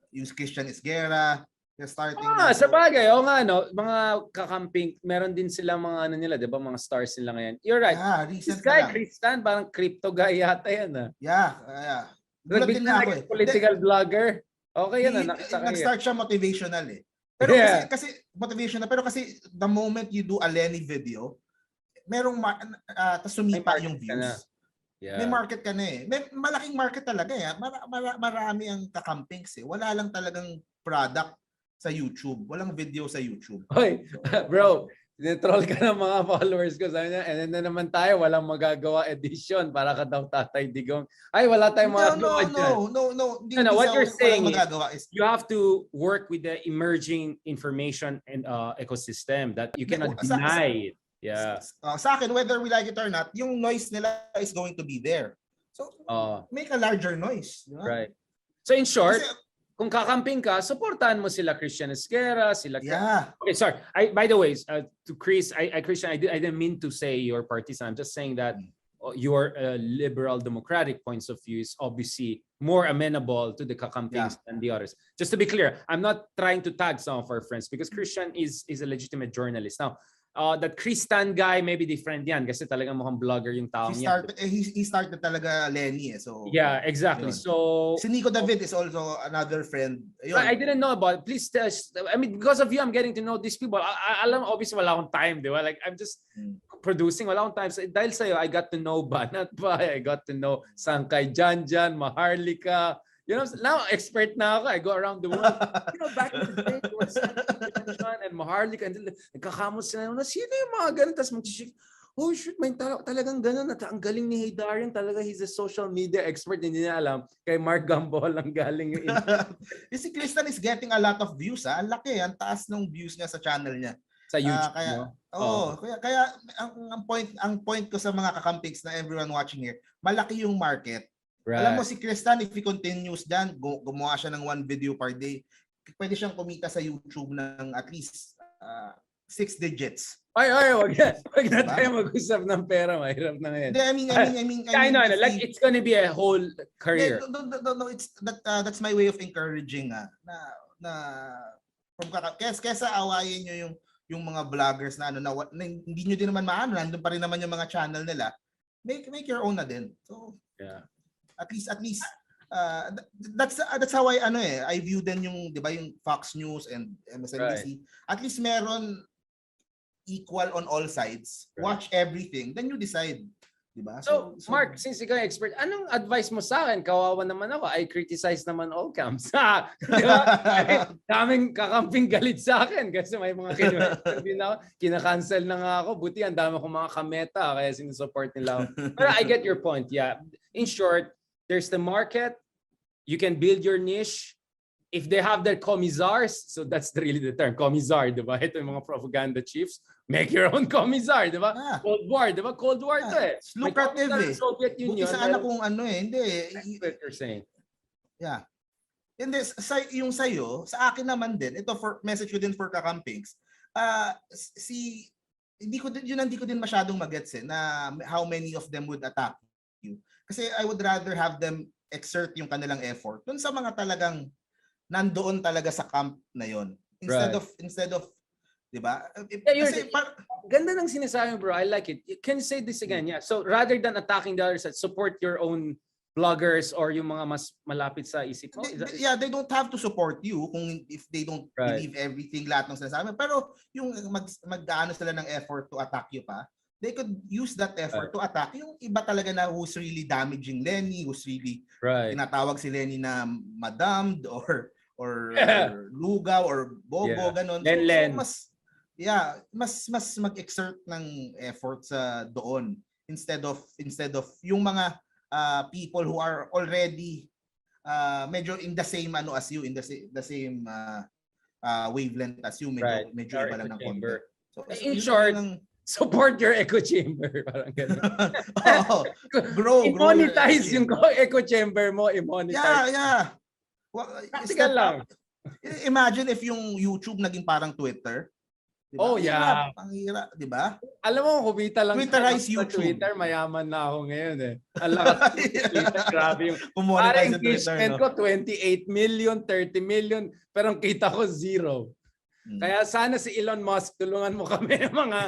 yung Christian Esguerra, they're starting. Sa bagay. O nga, no? Mga kakamping, meron din sila mga nila, di ba? Mga stars nila ngayon. You're right. This guy, Kristan, parang crypto guy yata yan. Yeah. Gulat din ako eh. Political vlogger. Okay yan. Nag-start siya motivational eh. Pero kasi motivational, pero kasi the moment you do a Lenny video, merong sumipa yung views. May market ka na eh. May malaking market talaga eh. Marami ang kakampings eh. Wala lang talagang product sa YouTube. Walang video sa YouTube. Hoy, bro, troll ka ng mga followers ko. Sabi niya, and then naman tayo, walang magagawa edition para ka daw Tatay Digong. Ay, wala tayong magagawa dyan. No. What you're saying is you have to work with the emerging information and ecosystem that you cannot deny it. Yeah. Sa akin, whether we like it or not, yung noise nila is going to be there. So, make a larger noise. Diba? Right. So in short, kung kakamping ka, supportahan mo sila Christian Esguerra, sila. Yeah. Okay, sorry. By the way, to Chris, Christian, I didn't mean to say your partisan. I'm just saying that your liberal democratic points of view is obviously more amenable to the kakampings than the others. Just to be clear, I'm not trying to tag some of our friends because Christian is a legitimate journalist. Now, that Kristan guy, maybe different yan kasi talagang mukhang vlogger yung taong yan. He started talaga Lenny eh. So, yeah, exactly. Yun. So, si Nico David is also another friend. Ayun. I didn't know about it. Please tell us. I mean, because of you, I'm getting to know these people. Alam, obviously, wala akong time, di ba? Like, I'm just producing. Wala akong time. So, dahil sa'yo, I got to know Banat Bay. I got to know Sangkay Janjan, Maharlika. You know, now expert na ako. I go around the world. You know, back in the day, there was Janjan and Maharlika. And nagkakamos sila. Sino yung mga ganun? Tapos mag-shift. Oh, shoot, may talagang ganun. Ang galing ni Haydarian talaga. He's a social media expert. Hindi niya alam. Kay Mark Gambol ang galing yung si Kristan is getting a lot of views. Ang laki. Ang taas ng views niya sa channel niya. Sa YouTube. Kaya ang point ko sa mga kakampings na everyone watching here, malaki yung market. Right. Alam mo si Kristan, if he continues dyan, gumawa siya ng 1 video per day, pwede siyang kumita sa YouTube ng at least 6 digits. Wag na tayo mag-usap ng pera. Mahirap na ngayon. I mean, like it's gonna be a whole career. No, it's that's my way of encouraging kesa awayin nyo yung mga vloggers na na hindi nyo din naman maano, nandun pa rin naman yung mga channel nila, make your own na din. So yeah. At least that's how I view din yung 'di ba yung Fox News and MSNBC. Right. At least meron equal on all sides. Right. Watch everything, then you decide. Diba? So, Mark, since ikaw yung expert, anong advice mo sa akin? Kawawa naman ako. I criticize naman all camps. Diba? Daming kakamping galit sa akin kasi may mga din ako. Kinakancel na nga ako. Buti ang dami kong mga kameta kaya sinusupport nila ako. Pero I get your point. Yeah. In short, there's the market. You can build your niche. If they have their commissars, so that's really the term, commissar, diba? Ito yung mga propaganda chiefs. Make your own commissar, diba? Ah. Cold War, diba? Cold War to eh. Lucrative eh. Soviet Union. Buti sana kung hindi. That's what you're saying. Yeah. Hindi, yung sa'yo, sa akin naman din, ito for message ko din for kakampings, hindi ko din masyadong magets na how many of them would attack you. Kasi I would rather have them exert yung kanilang effort dun sa mga talagang nandoon talaga sa camp na yon instead of 'di ba? Kasi ganda ng sinasabi, bro. I like it. Can you say this again? Yeah. So rather than attacking the other side, support your own bloggers or yung mga mas malapit sa isip mo. Yeah, they don't have to support you kung if they don't believe everything lahat ng sinasabi. Pero yung mag-aano sila ng effort to attack you pa, they could use that effort to attack yung iba talaga na who's really damaging Lenny, who's really tinatawag si Lenny na madammed or lugaw or bobo ganon. So, mas mag-exert ng effort sa doon instead of yung mga people who are already medyo in the same as you, in the same wavelength as you, medyo iba lang ng konti. So in short, support your echo chamber. Parang ganun. grow i-monetize yung echo chamber mo, i-monetize. Yeah. Well, practical lang. Imagine if yung YouTube naging parang Twitter. Diba? Oh, yeah. Ang hirap, di ba? Alam mo, kumita lang Twitterize YouTube. Twitter, mayaman na ako ngayon eh. Alam ka, Twitter, grabe yung parang engagement ko, 28 million, 30 million, pero ang kita ko, 0. Kaya sana si Elon Musk, tulungan mo kami mga...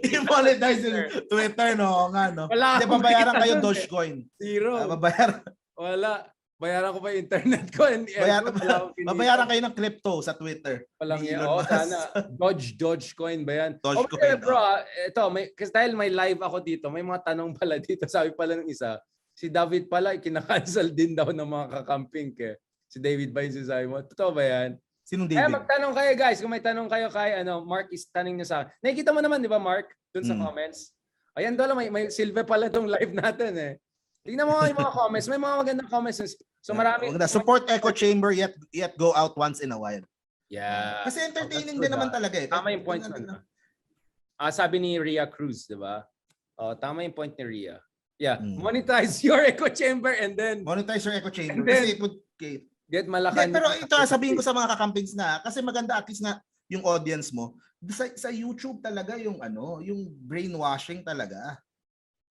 I-monetize yung Twitter, no? Nga, no? Wala. Hindi, babayaran kayo Dogecoin. 0. Babayaran. Wala. Bayaran ko pa yung internet ko. Babayaran kayo ng crypto sa Twitter. Walang yan. Sana. Dogecoin ba yan? Dogecoin. Bro, ito, kasi dahil may live ako dito, may mga tanong pala dito. Sabi pala ng isa, si David pala, kinakancel din daw ng mga kakamping. Si David ba yung sasabi mo? Totoo ba yan? Sinong David? Magtanong kayo guys. Kung may tanong kayo kay Mark is tanong niya sa akin. Nakikita mo naman, di ba Mark? Dun sa comments. Ayan doon, may silver pala tong live natin eh. Tingnan mo yung mga comments. May mga magandang comments. So marami. Support echo chamber yet go out once in a while. Yeah. Kasi entertaining din naman talaga eh. Tama yung point nun. Sabi ni Rhea Cruz, di ba? Tama yung point ni Rhea. Yeah. Monetize your echo chamber and then... Monetize your echo chamber. Kasi it would... Get malakan. Pero ito sabihin ko sa mga kakampings na kasi maganda at least na yung audience mo sa YouTube talaga yung yung brainwashing talaga.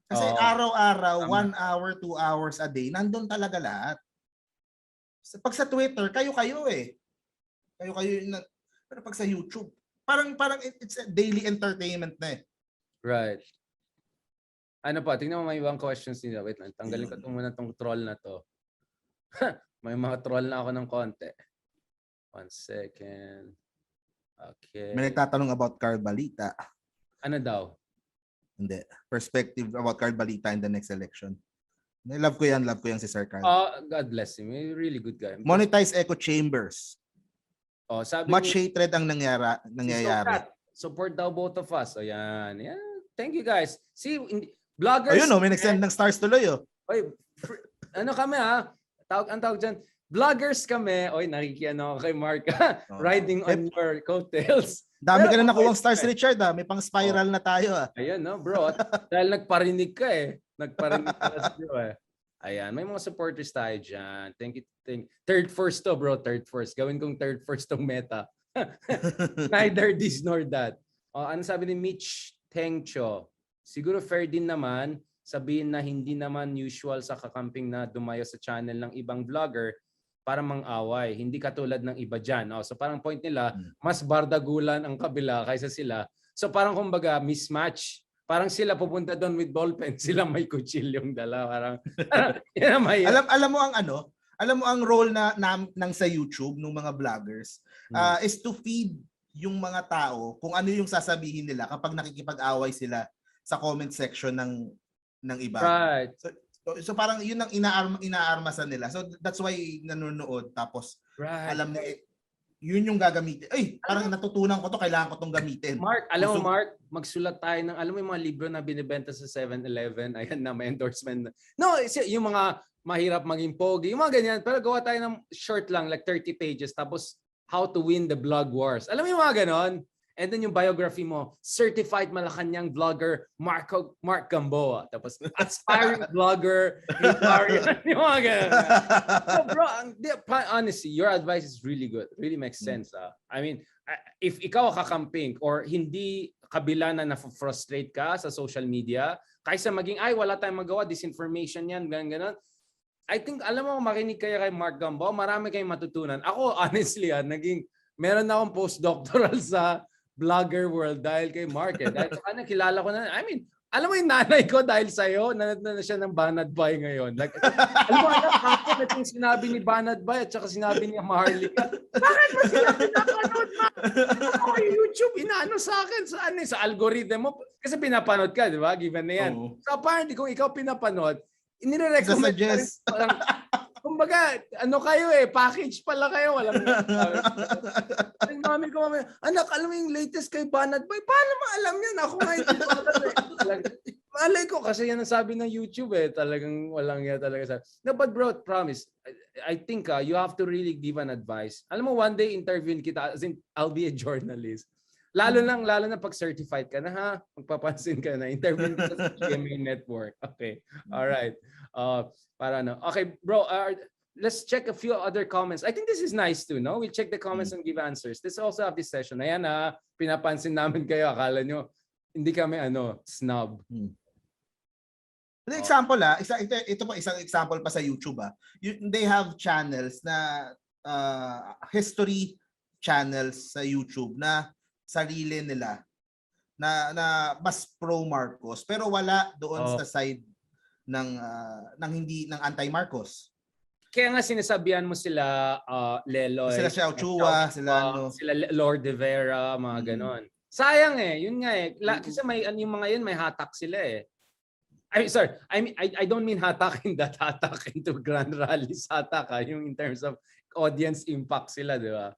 Kasi araw-araw 1 hour, 2 hours a day nandun talaga lahat. Pag sa Twitter kayo eh. Pero pag sa YouTube parang it's a daily entertainment na eh. Right. Ano pa? Tingnan mo may ibang questions nila. Wait lang. Tanggalin ko muna tong troll na to. May mga troll na ako ng konti. 1 second. Okay. May nagtatanong about Carl Balita. Ano daw? Hindi. Perspective about Carl Balita in the next election. Love ko yan si Sir Carl. God bless him. He's a really good guy. Monetize echo chambers. Sabi much hatred ang nangyayari. Support daw both of us. Yan. Yeah. Thank you guys. See, vloggers. Ayun may nag-send ng stars tuloy Oy, ano kami ang tawag dyan, vloggers kami. Oy, nakikiano ako kay Mark. Riding on your coattails. Dami ka na nakuwang stars, Richard. May pang-spiral na tayo. Ayun, no, bro. Dahil nagparinig ka eh. Nagparinig ka sa iyo eh. Ayan, may mga supporters tayo dyan. Thank you. Third first to, bro. Third first. Gawin kong third first tong meta. Neither this nor that. Ano sabi ni Mitch Tengcho? Siguro fair din naman sabihin na hindi naman usual sa kakamping na dumayo sa channel ng ibang vlogger para mang-away. Hindi katulad ng iba dyan. So parang point nila, mas bardagulan ang kabila kaysa sila. So parang kumbaga mismatch. Parang sila pupunta doon with ballpen, sila may kutsilyong dala. Parang yan ang mahirap. Alam mo ang role ng sa YouTube ng mga vloggers is to feed yung mga tao kung ano yung sasabihin nila kapag nakikipag-away sila sa comment section ng iba. Right. So parang yun ang inaarmasan nila. So that's why nanonood tapos alam nila yun yung gagamitin. Parang natutunan ko to, kailangan ko tong gamitin. Mark, alam mo Mark, magsulat tayo ng alam mo yung mga libro na binibenta sa 7-Eleven, ayan na may endorsement. No, yung mga mahirap maging pogi, yung mga ganyan, pero gawa tayo ng short lang like 30 pages tapos how to win the blog wars. Alam mo yung mga ganon? And then yung biography mo, certified Malacanang vlogger Mark Gamboa. Tapos aspiring vlogger, yung mga ganun. So bro, honestly, your advice is really good. Really makes sense. I mean, if ikaw kakamping or hindi kabila na na-frustrate ka sa social media, kaysa maging, wala tayong magawa, disinformation yan, ganun. I think, alam mo, makinig kayo kay Mark Gamboa, marami kayong matutunan. Ako, honestly, meron na akong postdoctoral sa vlogger world dahil kay Mark. Dahil sa kanya, kilala ko na. I mean, alam mo yung nanay ko dahil sa'yo, nanad na siya ng Banat Bay ngayon. Like, alam mo, hapon na yung sinabi ni Banat Bay at saka sinabi ni Maharlika, bakit mo sila pinapanood ma? Ako yung YouTube, inaano sa akin sa algorithm mo. Kasi pinapanood ka, di ba? Given na yan. So apparently, kung ikaw pinapanood, inire-recommend ka rin. Kumbaga, kayo package pala kayo. Walang mami ko, anak, alam mo yung latest kay Banat Boy? Paano mo alam yan? Ako nga hindi ko alam malay ko kasi yan ang sabi ng YouTube Talagang walang yan talaga. No, but bro, promise, I think you have to really give an advice. Alam mo, one day interviewin kita, as in, I'll be a journalist. Lalo na pag certified ka na magpapansin ka na, interviewin ka sa GMA Network. Okay, alright. Okay, bro, let's check a few other comments. I think this is nice too, no? We'll check the comments and give answers. This also have this session. Ayan pinapansin namin kayo. Akala nyo, hindi kami snob. The example ito po isang example pa sa YouTube They have channels na history channels sa YouTube na sarili nila na mas pro Marcos pero wala doon sa side ng anti-Marcos. Kaya nga sinasabihan mo sila Leloy, sila Xiao Chua, sila Lord de Vera, mga ganon. Sayang yun nga kasi may yung mga yun may hatak sila I don't mean hatak in that hatak into grand rallies hatak yung in terms of audience impact sila, di ba?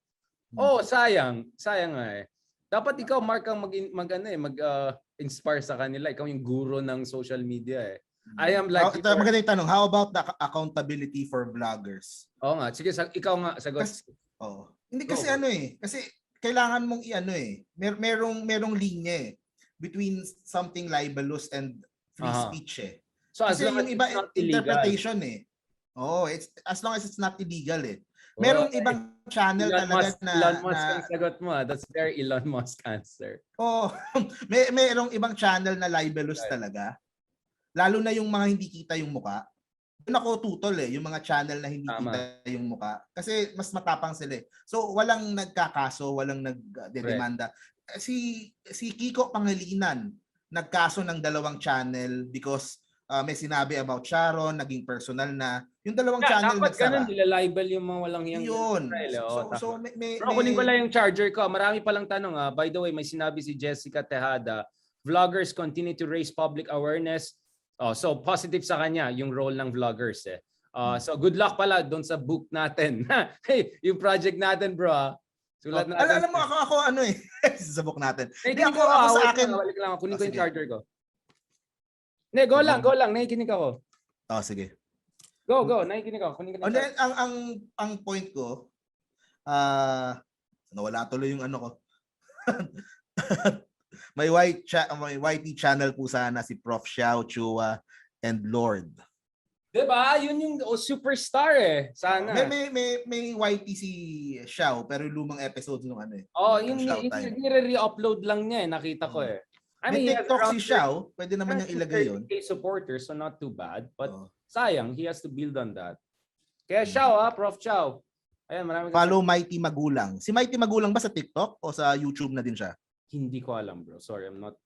Sayang nga Dapat ikaw Mark ang mag-inspire sa kanila. Ikaw yung guro ng social media I am like magandang tanong. How about the accountability for vloggers? Oo nga. Sige, ikaw nga sagot. Hindi kasi kasi kailangan mong merong linya between something libelous and free speech So as kasi long yung iba interpretation it's as long as it's not illegal Merong ibang channel talaga na Elon Musk ang sagot mo That's very Elon Musk answer. Merong ibang channel na libelous talaga. Lalo na yung mga hindi kita yung muka. Doon ako tutol yung mga channel na hindi kita yung muka. Kasi mas matapang sila So walang nagkakaso, walang nagdedemanda. Si Kiko Pangilinan nagkaso ng 2 channel because may sinabi about Sharon, naging personal na. Yung 2 channel dapat ganun, nila-libel yung mga walang yang. Yun. Pero kunin ko lang yung charger ko. Marami palang tanong By the way, may sinabi si Jessica Tejada, vloggers continue to raise public awareness. So positive sa kanya yung role ng vloggers So good luck pala doon sa book natin. Hey, yung project natin, bro. Sulat natin. Alam mo ako sa book natin. Hindi ako sa akin. Balik lang kunin ko yung charger ko. Go lang. Nakikinig ako. Sige. Go. Nakikinig ako. Kunin ko na. Ang point ko, nawala tuloy yung ko. May YT channel po sana si Prof. Xiao Chua and Lord. Diba? Yun yung superstar Sana. May YT si Xiao pero lumang episodes nung yung nire-re-upload lang niya nakita ko I mean, TikTok si Xiao, pwede naman niyang ilagay yun. Supporters, so not too bad. But sayang, he has to build on that. Kaya Chow, Prof. Chow. Ayan, maraming Follow Mighty Magulang. Si Mighty Magulang ba sa TikTok o sa YouTube na din siya? Hindi ko alam, bro. Sorry, I'm not.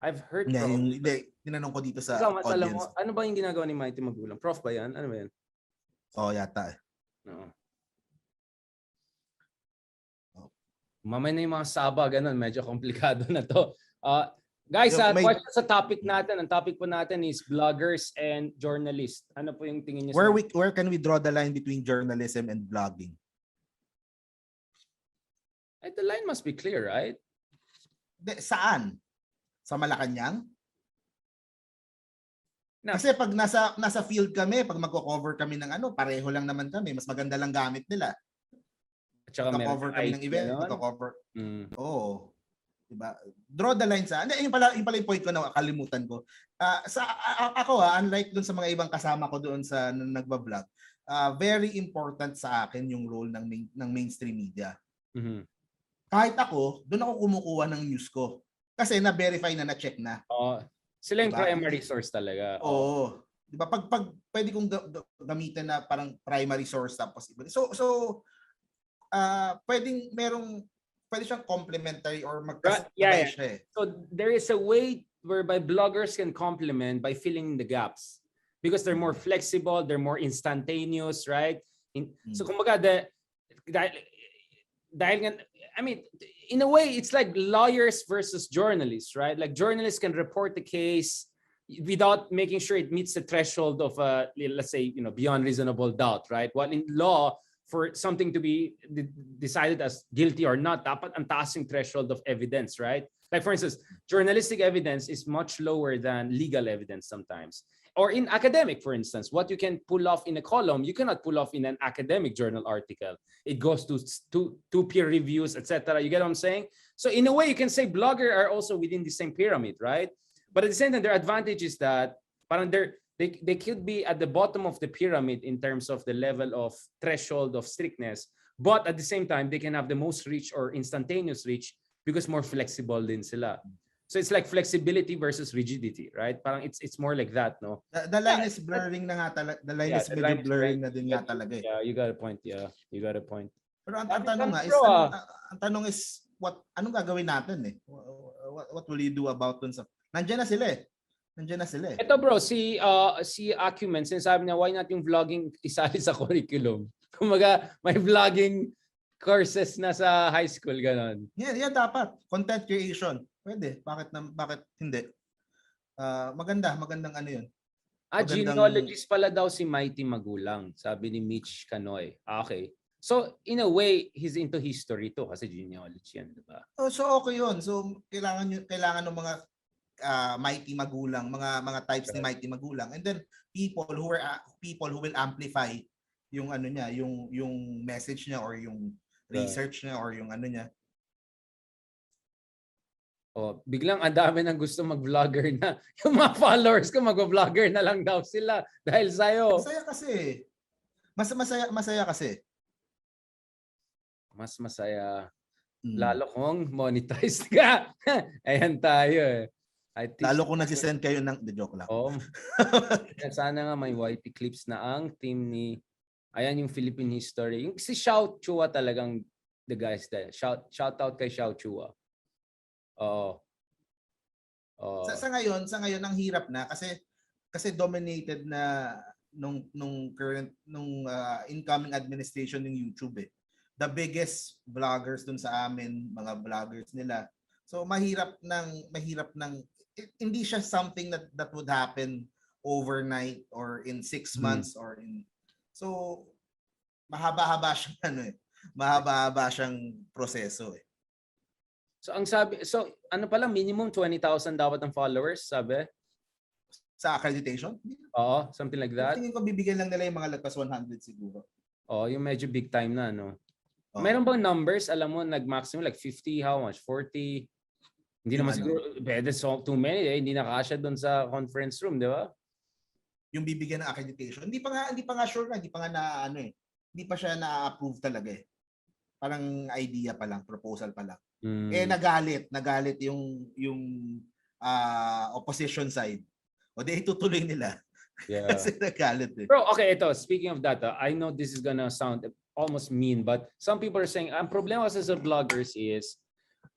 I've heard Hindi, from... tinanong ko dito sa Ikaw, mas alam mo, audience. ano ba yung ginagawa ni Mighty Magulang? Prof ba yan? Ano ba yan? Yata. Oo. Mamay na yung mga saba, ganun. Medyo komplikado na to. Guys, question sa topic natin. Ang topic po natin is vloggers and journalists. Ano po yung tingin niyo? Where can we draw the line between journalism and vlogging? The line must be clear, right? Saan? Sa Malacanang? No. Kasi pag nasa field kami, pag magko-cover kami ng pareho lang naman kami. Mas maganda lang gamit nila. At saka magko-cover kami ng event, magko-cover. Oo. Diba? Draw the line sa. Yung pala yung point ko na kalimutan ko. Ako unlike dun sa mga ibang kasama ko doon sa nagba-vlog, very important sa akin yung role ng mainstream media. Mm-hmm. Kahit ako, doon ako kumukuha ng news ko. Kasi na-verify na-check na. Sila yung primary source talaga. Oo. Diba? Pag pwede kong gamitin na parang primary source tapos iba. So pwede siyang complementary or magkasabay siya. So there is a way whereby bloggers can complement by filling in the gaps because they're more flexible, they're more instantaneous, right? So kumbaga in a way it's like lawyers versus journalists, right? Like journalists can report the case without making sure it meets the threshold of let's say beyond reasonable doubt, right? While in law, for something to be decided as guilty or not, dapat ang taas yung threshold of evidence, right? Like for instance, journalistic evidence is much lower than legal evidence sometimes. Or in academic, for instance, what you can pull off in a column, you cannot pull off in an academic journal article. It goes to peer reviews, etc. You get what I'm saying? So in a way, you can say bloggers are also within the same pyramid, right? But at the same time, their advantage is that parang they could be at the bottom of the pyramid in terms of the level of threshold of strictness, but at the same time, they can have the most reach or instantaneous reach because more flexible din sila. So it's like flexibility versus rigidity, right? Parang it's more like that, no? The line is blurring na nga talaga. The line is medyo blurring na din nga talaga. Yeah, you got a point. Yeah, you got a point. Pero ang tanong is anong gagawin natin What will you do about dun sa Nandiyan na sila eh. Ito bro, si Acumen, sinasabi niya, why not yung vlogging isali sa curriculum? Kumaga, may vlogging courses na sa high school, ganon. Yeah, dapat. Content creation. Pwede. Bakit hindi? Magandang yun. Genealogist pala daw si Mighty Magulang, sabi ni Mitch Canoy. Okay. So, in a way, he's into history too kasi genealogy yan, di ba? So, okay yun. So, kailangan ng mga Mighty Magulang, mga types ni Mighty Magulang, and then people who will amplify yung niya, yung message niya or yung research niya or yung niya. Biglang ang dami nang gusto mag-vlogger na. Yung mga followers ko mag-vlogger na lang daw sila dahil sa'yo. Masaya kasi. Masaya kasi. Mas masaya. Lalo kung monetized ka. Ayan tayo Lalo kung nagsisend kayo ng joke lang. Sana nga may YT clips na ang team ni ayan yung Philippine history. Yung si Xiao Chua talagang the guys there. Shout out kay Xiao Chua. Sa ngayon ang hirap na kasi dominated na nung incoming administration ng YouTube The biggest vloggers dun sa amin, mga vloggers nila. So mahirap ng hindi siya something that would happen overnight or in 6 months or in so mahaba-haba siyang mahaba-haba siyang proseso So ano pala minimum 20,000 dapat ang followers, sabi? Sa accreditation? Oo, something like that. Tingin ko bibigyan lang nila yung mga lagpas 100 siguro. Yung medyo big time na, no? Meron bang numbers? Alam mo, nag-maximum like 50, how much? 40? Hindi naman siguro, pwede too many hindi nakasya doon sa conference room, di ba? Yung bibigyan ng accreditation. Hindi pa nga sure na, hindi pa nga hindi pa siya na-approve talaga Parang idea pa lang, proposal pa lang. Nagalit yung opposition side. O di itutuloy nila. Yeah. Kasi nagalit eh. Bro, okay, ito, speaking of that, I know this is gonna sound almost mean, but some people are saying, ang problema kasi sa vloggers is,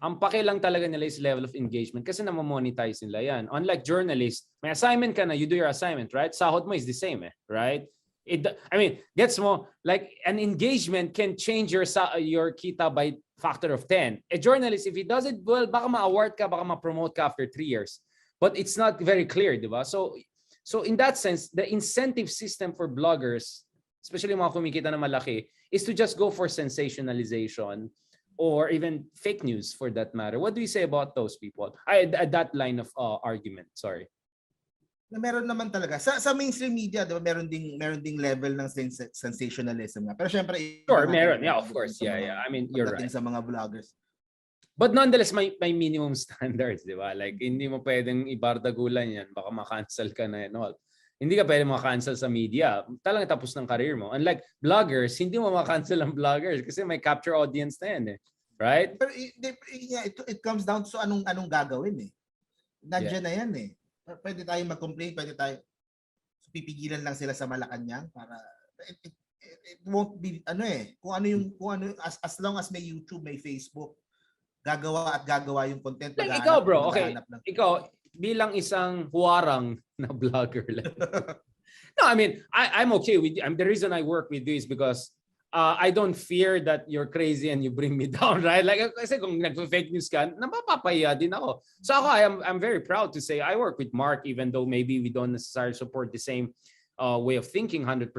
ang pakilang talaga nila is level of engagement kasi namamonetize nila yan. Unlike journalists, may assignment ka na, you do your assignment, right? Sahod mo is the same, right? I mean, gets mo, like an engagement can change your kita by factor of 10. A journalist, if he does it well, baka ma-award ka, baka ma-promote ka after 3 years. But it's not very clear, di ba? So in that sense, the incentive system for bloggers, especially mga kumikita na malaki, is to just go for sensationalization or even fake news for that matter. What do you say about those people? That line of argument, sorry. Na meron naman talaga sa mainstream media, 'di ba, meron ding level ng sensationalism nga. Pero syempre sure, meron. Yeah, of course. Yeah. I mean, you're right. Sa mga vloggers. But nonetheless, may minimum standards, di ba? Like, hindi mo pwedeng ibardagulan yan. Baka ma-cancel ka na and all. Hindi ka pwedeng ma-cancel sa media. Talagang tapos ng career mo. Unlike vloggers, hindi mo ma-cancel ang vloggers kasi may capture audience na yan eh. Right? Pero it comes down to anong gagawin eh. Nandiyan na yan eh. Pwede tayong mag-complain, pwede tayo pipigilan lang sila sa Malacanang para it won't be kung ano as long as may YouTube, may Facebook, gagawa yung content. Like ikaw bro, okay. Ikaw bilang isang huwarang na vlogger. No, I mean, I'm okay with you. The reason I work with you is because I don't fear that you're crazy and you bring me down, right? Like kasi kung nagpo-fake news ka, napapapahiya din ako. So ako, I'm very proud to say I work with Mark even though maybe we don't necessarily support the same way of thinking 100%.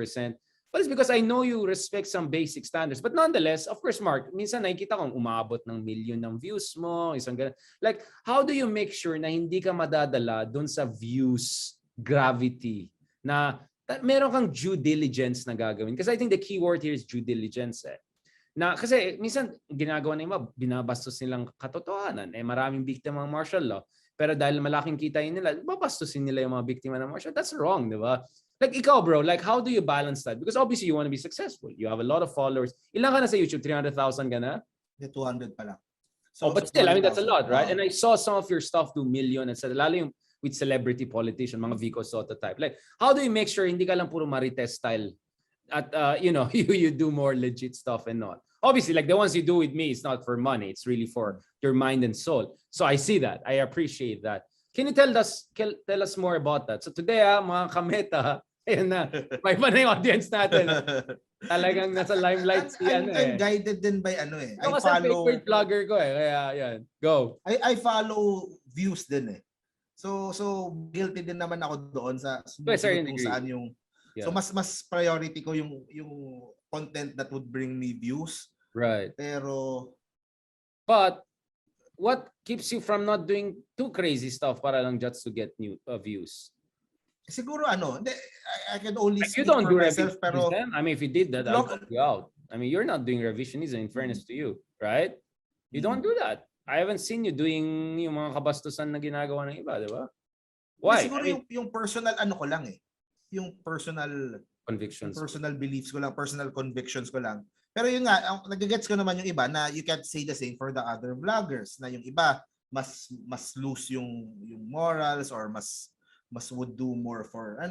But it's because I know you respect some basic standards. But nonetheless, of course, Mark, minsan nakikita kong umabot ng million ng views mo, isang ganun. Like, how do you make sure na hindi ka madadala dun sa views gravity na meron kang due diligence na gagawin? Because I think the key word here is due diligence eh. Na, kasi minsan ginagawa na iba, binabastos nilang katotohanan. Maraming biktima ng martial law. Pero dahil malaking kita nila, babastusin nila yung mga biktima ng martial law. That's wrong, di ba? Like ikaw bro, like how do you balance that? Because obviously you want to be successful. You have a lot of followers. Ilan ka na sa YouTube? 300,000 ka na? 200 pa lang. So, but still, I mean, that's a lot, right? And I saw some of your stuff do million and lalo yung with celebrity politician, mga Vico Soto type. Like, how do you make sure hindi ka lang puro Marites style at, you do more legit stuff and not? Obviously, like the ones you do with me, it's not for money. It's really for your mind and soul. So I see that. I appreciate that. Can you tell us more about that? So today, mga kameta, ayan na, may pa na yung audience natin. Talagang nasa limelight si I'm guided din by I follow vlogger ko kaya yan. Go. I follow views din eh. So guilty din naman ako doon sa kung saan yung So mas priority ko yung content that would bring me views. Right. But what keeps you from not doing too crazy stuff para lang just to get new views? Siguro I can only speak for myself pero I mean if you did that I'll call you out. I mean you're not doing revisionism in fairness to you, right? You don't do that. I haven't seen you doing yung mga kabastusan na ginagawa ng iba, di ba? Why? Siguro yung personal ko lang eh. Yung personal convictions. Personal beliefs ko lang, personal convictions ko lang. Pero yun nga, nagigets ko naman yung iba na you can't say the same for the other vloggers na yung iba mas loose yung morals or mas would do more for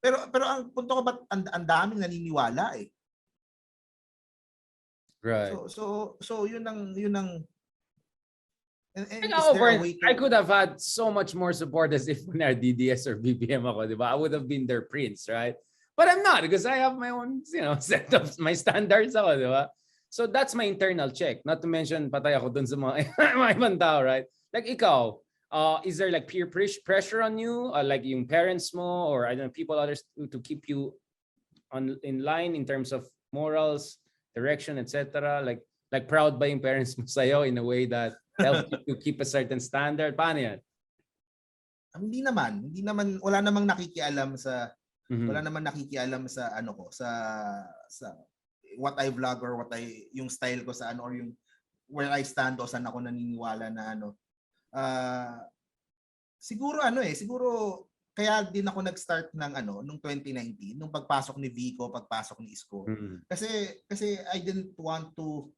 Pero ang punto ko ba't ang daming naniniwala eh. Right. So yun ang and I could have had so much more supporters if na DDS or BBM ako, di ba? I would have been their prince, right? But I'm not because I have my own, set of my standards ako, di ba? So that's my internal check. Not to mention, patay ako dun sa mga ibang tao, right? Like ikaw, is there like peer pressure on you? Like yung parents mo or I don't know, people others to keep you in line in terms of morals, direction, etc. Like proud ba yung parents mo sa'yo in a way that helps you to keep a certain standard? Paano yan? Hindi naman, wala namang nakikialam sa wala naman nakikialam sa sa what I vlog or yung style ko sa or yung where I stand o saan ako naniniwala na siguro siguro kaya din ako nag-start ng nung 2019 nung pagpasok ni Vico, pagpasok ni Isko. Kasi I didn't want to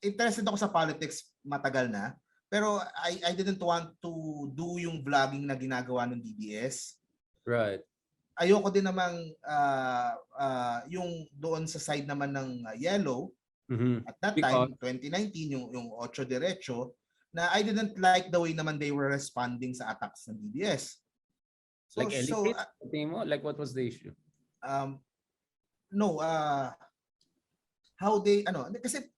interested ako sa politics matagal na, pero I didn't want to do yung vlogging na ginagawa ng DDS. Right. Ayoko din namang yung doon sa side naman ng Yellow, at that time, 2019, yung Ocho Derecho, na I didn't like the way naman they were responding sa attacks ng DDS. So, like elitist? Like what was the issue? No, how they, kasi,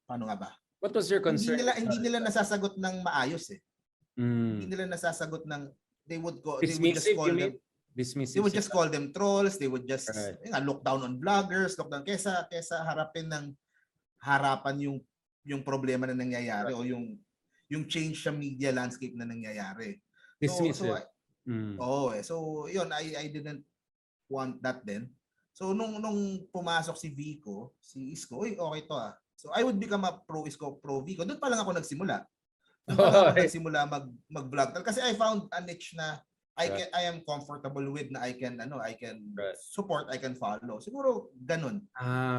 paano nga ba? What was your concern? Hindi nila nasasagot ng maayos eh. Hindi nila nasasagot ng, they would just call them, dismissive. They would just call them trolls. They would just look down on vloggers, kesa harapan yung problema na nangyayari o yung change sa media landscape na nangyayari. Dismissive. So yun, I didn't want that then. So nung pumasok si Vico, si Isko, okay to ah. So I would become a pro Isko, pro Vico. Doon pa lang ako nagsimula. Mag-vlog kasi I found a niche na I am comfortable with, na I can support, I can follow. Siguro ganun.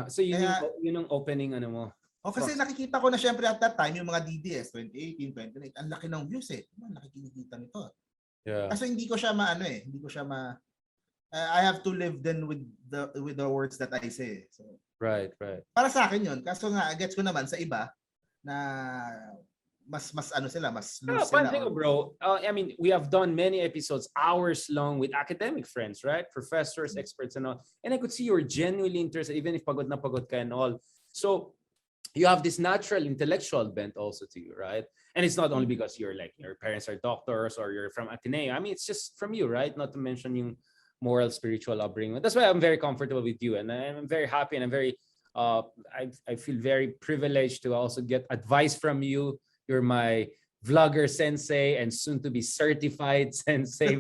So yun yung opening mo. Kasi nakikita ko na syempre at that time yung mga DDS 2018, 2019, ang laki ng views eh. Nakikita nito. Yeah. Kasi hindi ko siya I have to live then with the words that I say. So right. Para sa akin yun. Kaso nga gets ko naman sa iba na mas loose sila. Bro, I mean, we have done many episodes, hours long, with academic friends, right? Professors, experts, and all. And I could see you were genuinely interested, even if pagod na pagod ka and all. So you have this natural intellectual bent also to you, right? And it's not only because your parents are doctors or you're from Ateneo. I mean, it's just from you, right? Not to mention yung moral, spiritual upbringing. That's why I'm very comfortable with you, and I'm very happy, and I'm very I feel very privileged to also get advice from you. You're my vlogger sensei and soon to be certified sensei.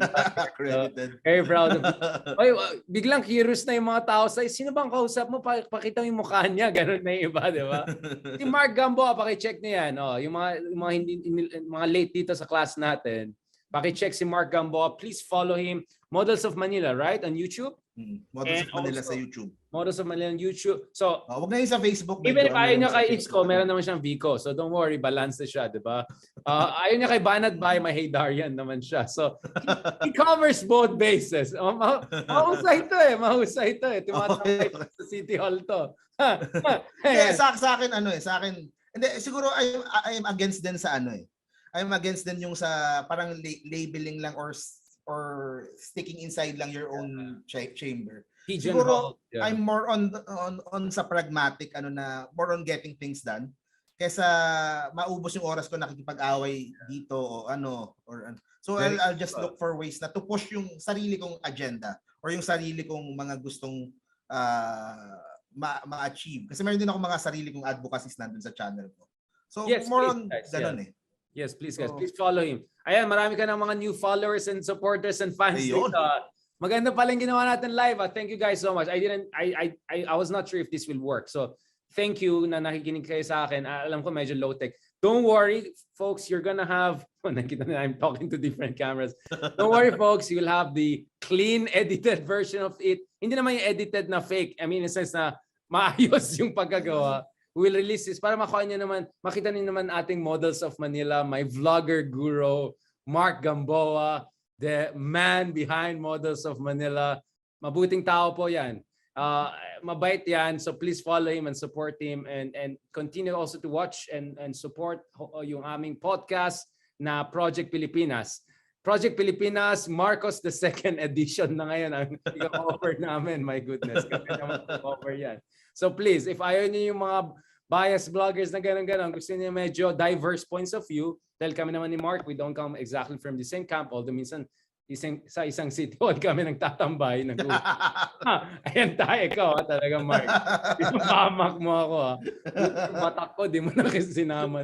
Very proud of you. Biglang curious na yung mga tao sa sino bang kausap mo? Pakita mo yung mukha niya, ganun na yung iba, di ba? Si Mark Gamboa, paki-check niya yan. Yung mga late dito sa class natin, paki-check si Mark Gamboa. Please follow him. Models of Manila, right? On YouTube? Models of Manila sa YouTube. Models of Manila on YouTube. So, wag na yun sa Facebook. Even if ayaw niya kay Isko, meron naman siyang Vico. So don't worry, balance na siya, di ba? Ayaw niya kay Banat Bay, may Hey Darian naman siya. So he covers both bases. Mahusay ito eh. Tumatapay sa City Hall to. Sa akin, hindi, siguro I am against din sa I'm against din yung sa parang labeling lang or sticking inside lang your own chamber. Siguro I'm more on sa pragmatic na more on getting things done kaysa maubos yung oras ko nakikipag-away dito o So I'll just look for ways na to push yung sarili kong agenda or yung sarili kong mga gustong ma-achieve. Kasi meron din ako mga sarili kong advocacies nandun sa channel ko. So yes, more on ganun eh. Yes, please guys, please follow him. Ayan, marami ka ng mga new followers and supporters and fans dito. Maganda pala yung ginawa natin live. Thank you guys so much. I was not sure if this will work. So thank you na nakikinig kayo sa akin. Alam ko medyo low tech. Don't worry, folks, you're gonna have nakita na I'm talking to different cameras. Don't worry, folks, you'll have the clean edited version of it. Hindi naman yung edited na fake. I mean, in a sense na maayos yung pagkagawa. We'll release this para makita niyo naman ating Models of Manila, my vlogger guru, Mark Gamboa, the man behind Models of Manila. Mabuting tao po yan. Mabait yan. So please follow him and support him and continue also to watch and support yung aming podcast na Project Pilipinas. Project Pilipinas, Marcos the second edition na ngayon ang i-offer namin. My goodness. Kami naman offer yan. So please, if ayaw niyo yung mga biased vloggers na gano'n-gano'n, gusto niyo medyo diverse points of view, dahil kami naman ni Mark, we don't come exactly from the same camp, although minsan sa isang city hall kami nagtatambay. Ayan tayo, ikaw talaga Mark. Pamak mo ako matak ko, di mo na kasi sinama.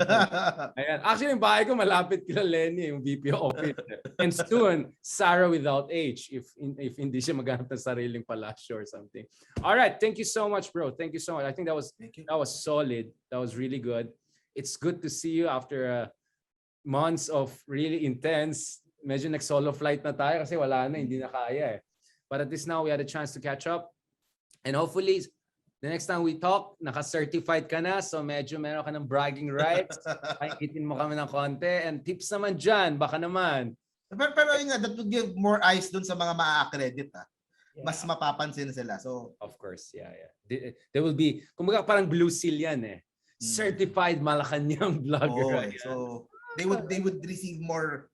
Ayan. Actually, yung bahay ko malapit kila Lenny, yung VP office. And soon, Sarah without H, if hindi siya maghanap ng sariling palasyo or something. All right, thank you so much, bro. Thank you so much. I think that was solid. That was really good. It's good to see you after months of really intense. Medyo nag-solo flight na tayo kasi wala na, hindi na kaya eh. But at least now we had a chance to catch up. And hopefully, the next time we talk, naka-certified ka na. So medyo meron ka ng bragging rights. Pakikitin mo kami ng konti. And tips naman dyan, baka naman. Pero yun nga, that would give more eyes dun sa mga maa-accredit. Yeah. Mas mapapansin sila. So, of course, yeah. They will be, kumbaga parang blue seal yan eh. Certified Malacanang vlogger. right? So, they would receive more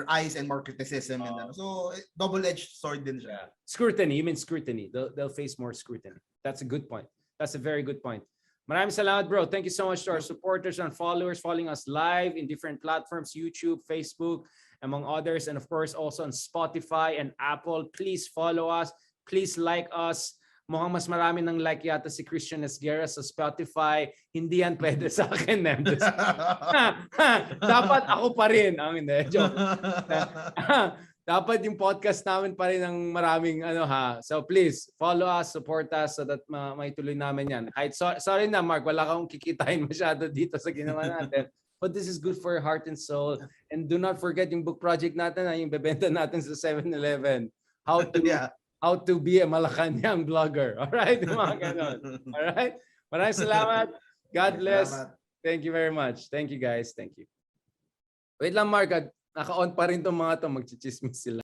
eyes and more criticism and so double-edged sword din siya. Yeah. Scrutiny, you mean scrutiny. They'll face more scrutiny. That's a good point. That's a very good point. Maraming salamat, bro. Thank you so much to our supporters and followers following us live in different platforms, YouTube, Facebook, among others, and of course also on Spotify and Apple. Please follow us. Please like us. Mukhang mas marami ng like yata si Christian Esguerra sa Spotify. Hindi yan pwede sa akin. Dapat ako pa rin. Joke. Dapat yung podcast namin pa rin ng maraming So please, follow us, support us so that maituloy namin yan. Kahit sorry na, Mark, wala kang kikitain masyado dito sa ginawa natin. But this is good for your heart and soul. And do not forget yung book project natin, yung bebenta natin sa 7-Eleven. How to be a Malacanang vlogger. All right? Mga ganon. All right? Maraming salamat. God bless. Thank you very much. Thank you, guys. Thank you. Wait lang, Mark. Naka-on pa rin itong mga ito. Magchichismis sila.